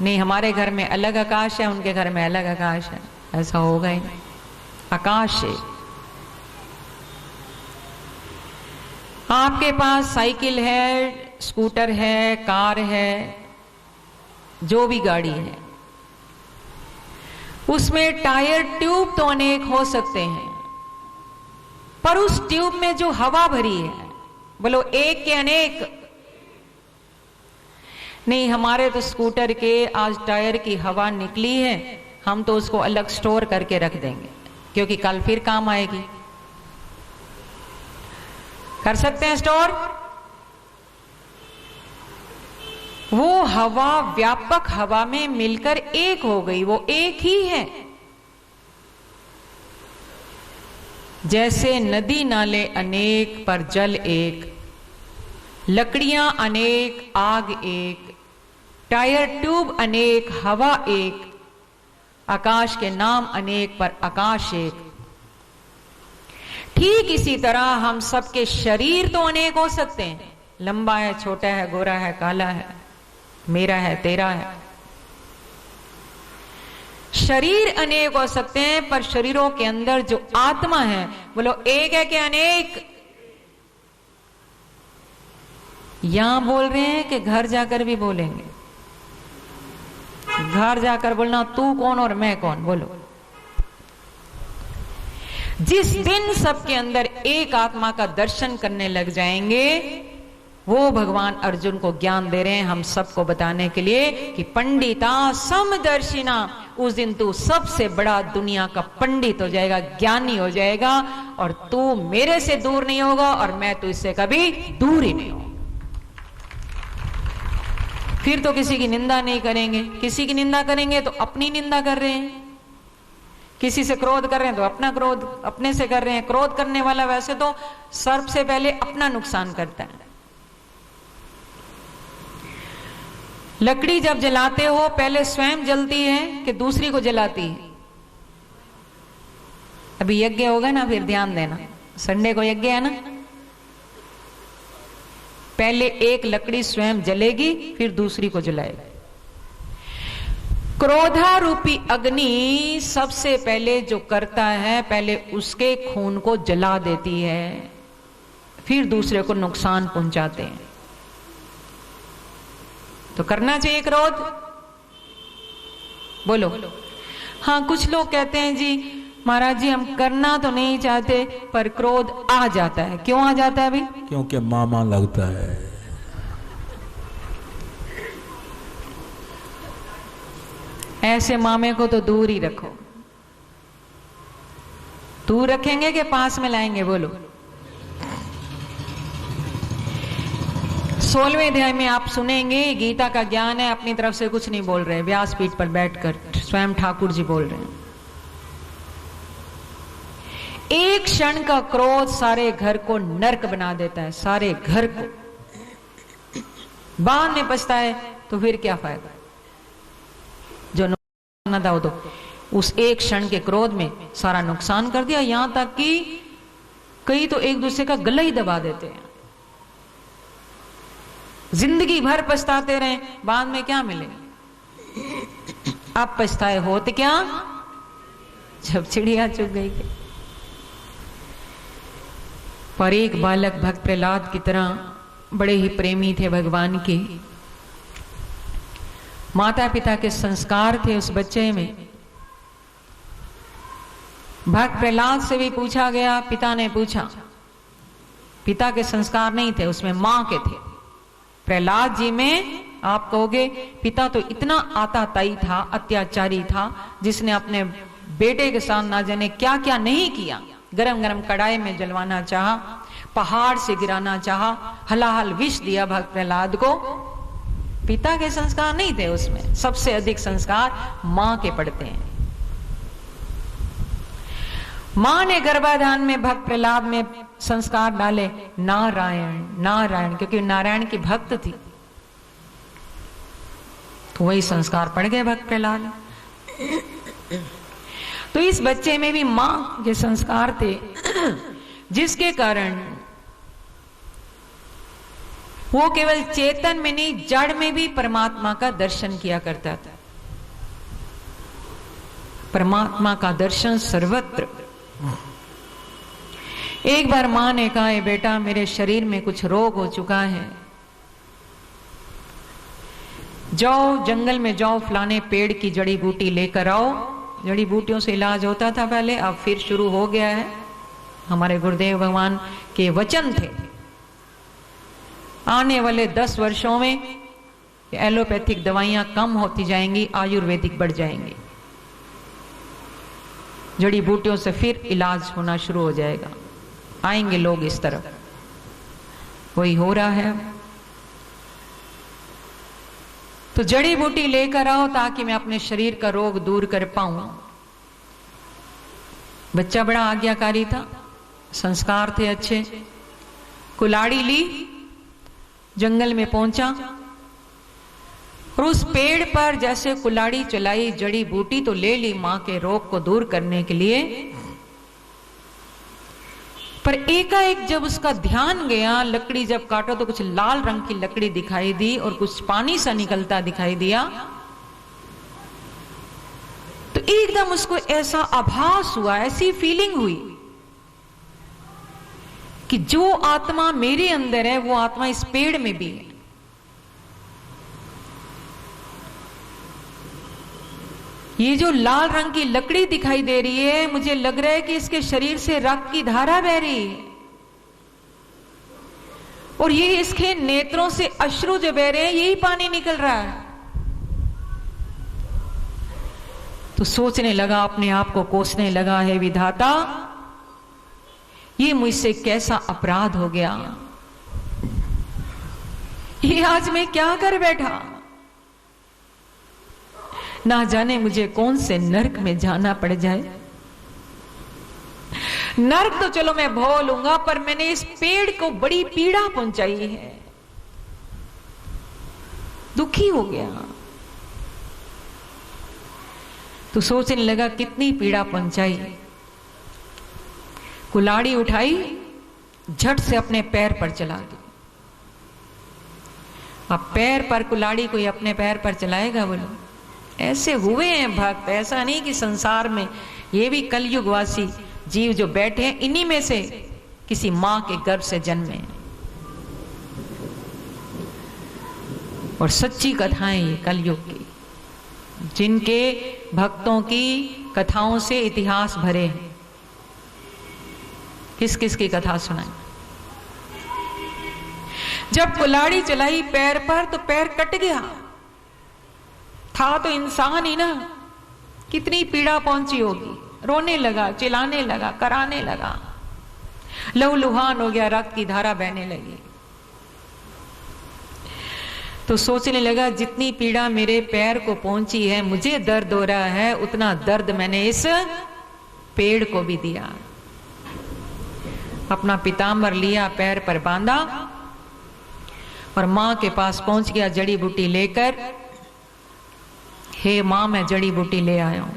नहीं, हमारे घर में अलग आकाश है, उनके घर में अलग आकाश है, ऐसा होगा ही नहीं। आकाश है। आपके पास साइकिल है, स्कूटर है, कार है, जो भी गाड़ी है, उसमें टायर ट्यूब तो अनेक हो सकते हैं, पर उस ट्यूब में जो हवा भरी है बोलो एक के अनेक? नहीं, हमारे तो स्कूटर के आज टायर की हवा निकली है, हम तो उसको अलग स्टोर करके रख देंगे क्योंकि कल फिर काम आएगी। कर सकते हैं स्टोर? वो हवा व्यापक हवा में मिलकर एक हो गई, वो एक ही है। जैसे नदी नाले अनेक पर जल एक, लकड़ियां अनेक आग एक, टायर ट्यूब अनेक, हवा एक, आकाश के नाम अनेक पर आकाश एक। ठीक इसी तरह हम सबके शरीर तो अनेक हो सकते हैं, लंबा है, छोटा है, गोरा है, काला है, मेरा है, तेरा है। शरीर अनेक हो सकते हैं, पर शरीरों के अंदर जो आत्मा है, बोलो एक है कि अनेक? यहां बोल रहे हैं कि घर जाकर भी बोलेंगे? घर जाकर बोलना तू कौन और मैं कौन, बोलो। जिस दिन सबके अंदर एक आत्मा का दर्शन करने लग जाएंगे, वो भगवान अर्जुन को ज्ञान दे रहे हैं हम सबको बताने के लिए कि पंडिता समदर्शिना, उस दिन तू सबसे बड़ा दुनिया का पंडित हो जाएगा, ज्ञानी हो जाएगा, और तू मेरे से दूर नहीं होगा और मैं तुझसे कभी दूर ही नहीं होगा। फिर तो किसी की निंदा नहीं करेंगे। किसी की निंदा करेंगे तो अपनी निंदा कर रहे हैं, किसी से क्रोध कर रहे हैं तो अपना क्रोध अपने से कर रहे हैं। क्रोध करने वाला वैसे तो सबसे पहले अपना नुकसान करता है। लकड़ी जब जलाते हो पहले स्वयं जलती है कि दूसरी को जलाती है? अभी यज्ञ होगा ना, फिर ध्यान देना, संडे को यज्ञ है ना, पहले एक लकड़ी स्वयं जलेगी फिर दूसरी को जलाएगी। क्रोधारूपी अग्नि सबसे पहले जो करता है, पहले उसके खून को जला देती है, फिर दूसरे को नुकसान पहुंचाते हैं। तो करना चाहिए क्रोध, बोलो। हाँ, कुछ लोग कहते हैं जी महाराज जी हम करना तो नहीं चाहते पर क्रोध आ जाता है। क्यों आ जाता है अभी?
क्योंकि मामा लगता है।
ऐसे मामे को तो दूर ही रखो। दूर रखेंगे कि पास में लाएंगे, बोलो। 16वें अध्याय में आप सुनेंगे, गीता का ज्ञान है, अपनी तरफ से कुछ नहीं बोल रहे, व्यासपीठ पर बैठकर स्वयं ठाकुर जी बोल रहे हैं। एक क्षण का क्रोध सारे घर को नरक बना देता है, सारे घर को। बाद में पछता है तो फिर क्या फायदा? जो नुकसान था वो तो उस एक क्षण के क्रोध में सारा नुकसान कर दिया। यहां तक कि कई तो एक दूसरे का गला ही दबा देते हैं। जिंदगी भर पछताते रहे, बाद में क्या मिलेगा? अब पछताए होते क्या जब चिड़िया चुग गई। पर एक बालक भक्त प्रहलाद की तरह बड़े ही प्रेमी थे भगवान के। माता पिता के संस्कार थे उस बच्चे में। भक्त प्रहलाद से भी पूछा गया, पिता ने पूछा, पिता के संस्कार नहीं थे उसमें, मां के थे। प्रहलाद जी में आप कहोगे पिता तो इतना आताताई था, अत्याचारी था, जिसने अपने बेटे के साथ ना जाने क्या क्या नहीं किया। गरम गरम कढ़ाई में जलवाना चाहा, पहाड़ से गिराना चाहा, हलाहल विष दिया भक्त प्रहलाद को। पिता के संस्कार नहीं थे उसमें। सबसे अधिक संस्कार मां के पड़ते हैं। मां ने गर्भाधान में भक्त प्रहलाद में संस्कार डाले नारायण नारायण, क्योंकि नारायण की भक्त थी, तो वही संस्कार पड़ गए भक्त प्रहलाद। तो इस बच्चे में भी मां के संस्कार थे, जिसके कारण वो केवल चेतन में नहीं जड़ में भी परमात्मा का दर्शन किया करता था। परमात्मा का दर्शन सर्वत्र। एक बार मां ने कहा, बेटा मेरे शरीर में कुछ रोग हो चुका है, जाओ जंगल में जाओ, फलाने पेड़ की जड़ी बूटी लेकर आओ। जड़ी बूटियों से इलाज होता था पहले, अब फिर शुरू हो गया है। हमारे गुरुदेव भगवान के वचन थे, आने वाले 10 वर्षों में एलोपैथिक दवाइयां कम होती जाएंगी, आयुर्वेदिक बढ़ जाएंगी। जड़ी बूटियों से फिर इलाज होना शुरू हो जाएगा, आएंगे लोग इस तरफ। वही हो रहा है। तो जड़ी बूटी लेकर आओ ताकि मैं अपने शरीर का रोग दूर कर पाऊं। बच्चा बड़ा आज्ञाकारी था, संस्कार थे अच्छे। कुल्हाड़ी ली, जंगल में पहुंचा, और उस पेड़ पर जैसे कुल्हाड़ी चलाई, जड़ी बूटी तो ले ली मां के रोग को दूर करने के लिए, पर एकाएक जब उसका ध्यान गया, लकड़ी जब काटो तो कुछ लाल रंग की लकड़ी दिखाई दी और कुछ पानी सा निकलता दिखाई दिया। तो एकदम उसको ऐसा आभास हुआ, ऐसी फीलिंग हुई कि जो आत्मा मेरे अंदर है वो आत्मा इस पेड़ में भी है। ये जो लाल रंग की लकड़ी दिखाई दे रही है, मुझे लग रहा है कि इसके शरीर से रक्त की धारा बह रही है और ये इसके नेत्रों से अश्रु जो बह रहे हैं, यही पानी निकल रहा है। तो सोचने लगा, अपने आप को कोसने लगा, है विधाता ये मुझसे कैसा अपराध हो गया, ये आज मैं क्या कर बैठा, ना जाने मुझे कौन से नरक में जाना पड़ जाए। नरक तो चलो मैं भो लूंगा, पर मैंने इस पेड़ को बड़ी पीड़ा पहुंचाई है। दुखी हो गया। तो सोचने लगा कितनी पीड़ा पहुंचाई। कुल्हाड़ी उठाई, झट से अपने पैर पर चला दी। अब पैर पर कुल्हाड़ी कोई अपने पैर पर चलाएगा? बोलो, ऐसे हुए हैं भक्त। ऐसा नहीं कि संसार में ये भी कलयुगवासी जीव जो बैठे हैं, इन्हीं में से किसी मां के गर्भ से जन्मे। और सच्ची कथाएं ये कलयुग की, जिनके भक्तों की कथाओं से इतिहास भरे हैं। किस किस की कथा सुनाई? जब कुल्हाड़ी चलाई पैर पर तो पैर कट गया। था तो इंसान ही ना, कितनी पीड़ा पहुंची होगी। रोने लगा, चिल्लाने लगा, कराने लगा, लहूलुहान हो गया, रक्त की धारा बहने लगी। तो सोचने लगा जितनी पीड़ा मेरे पैर को पहुंची है, मुझे दर्द हो रहा है, उतना दर्द मैंने इस पेड़ को भी दिया। अपना पीताम्बर लिया, पैर पर बांधा और मां के पास पहुंच गया जड़ी बूटी लेकर। हे मां, मैं जड़ी बूटी ले आया हूं।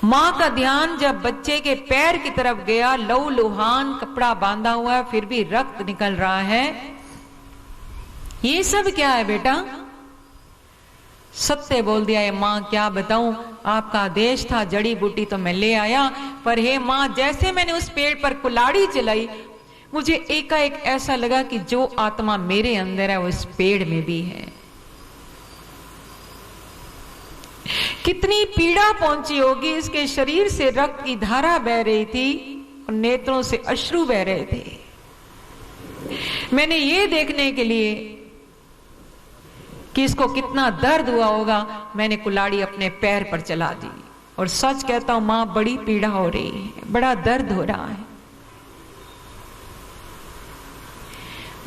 मां का ध्यान जब बच्चे के पैर की तरफ गया, लहूलुहान, कपड़ा बांधा हुआ है, फिर भी रक्त निकल रहा है। ये सब क्या है बेटा? सत्य बोल दिया है मां, क्या बताऊं, आपका आदेश था, जड़ी बूटी तो मैं ले आया, पर हे मां, जैसे मैंने उस पेड़ पर कुल्हाड़ी चलाई, मुझे एकाएक ऐसा लगा कि जो आत्मा मेरे अंदर है वो इस पेड़ में भी है। कितनी पीड़ा पहुंची होगी। इसके शरीर से रक्त की धारा बह रही थी और नेत्रों से अश्रु बह रहे थे। मैंने ये देखने के लिए कि इसको कितना दर्द हुआ होगा, मैंने कुल्हाड़ी अपने पैर पर चला दी। और सच कहता हूं मां, बड़ी पीड़ा हो रही है, बड़ा दर्द हो रहा है।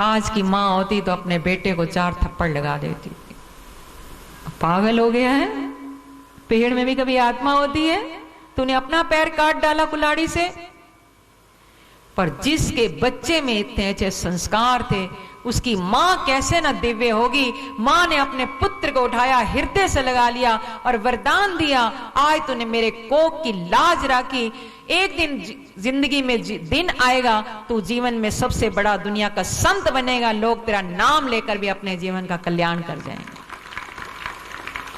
आज की मां होती तो अपने बेटे को 4 थप्पड़ लगा देती। पागल हो गया है? पेड़ में भी कभी आत्मा होती है? तूने अपना पैर काट डाला कुल्हाड़ी से। पर जिसके बच्चे में इतने अच्छे संस्कार थे, उसकी मां कैसे न दिव्य होगी। मां ने अपने पुत्र को उठाया, हृदय से लगा लिया और वरदान दिया, आज तूने मेरे कोख की लाज रखी। एक दिन जिंदगी में दिन आएगा, तू जीवन में सबसे बड़ा दुनिया का संत बनेगा, लोग तेरा नाम लेकर भी अपने जीवन का कल्याण कर जाएंगे।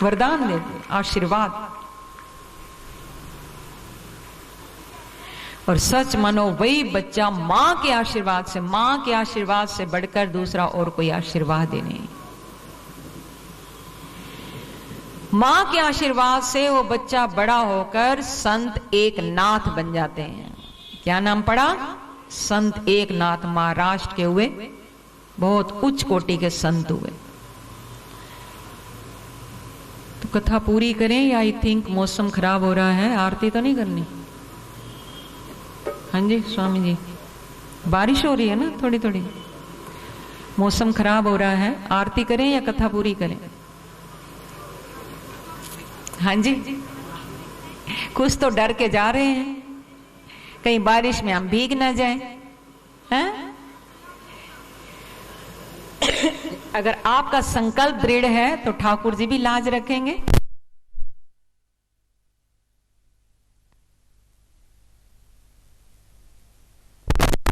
वरदान दे दे, आशीर्वाद। और सच मानो वही बच्चा मां के आशीर्वाद से, मां के आशीर्वाद से बढ़कर दूसरा और कोई आशीर्वाद ही नहीं। मां के आशीर्वाद से वो बच्चा बड़ा होकर संत एकनाथ बन जाते हैं। क्या नाम पड़ा? संत एकनाथ। महाराष्ट्र के हुए, बहुत उच्च कोटि के संत हुए। तो कथा पूरी करें या आई थिंक मौसम खराब हो रहा है, आरती तो नहीं करनी? हाँ जी स्वामी जी, बारिश हो रही है ना थोड़ी थोड़ी, मौसम खराब हो रहा है, आरती करें या कथा पूरी करें? हाँ जी, कुछ तो डर के जा रहे हैं, कहीं बारिश में हम भीग ना जाएं, हैं? अगर आपका संकल्प दृढ़ है तो ठाकुर जी भी लाज रखेंगे।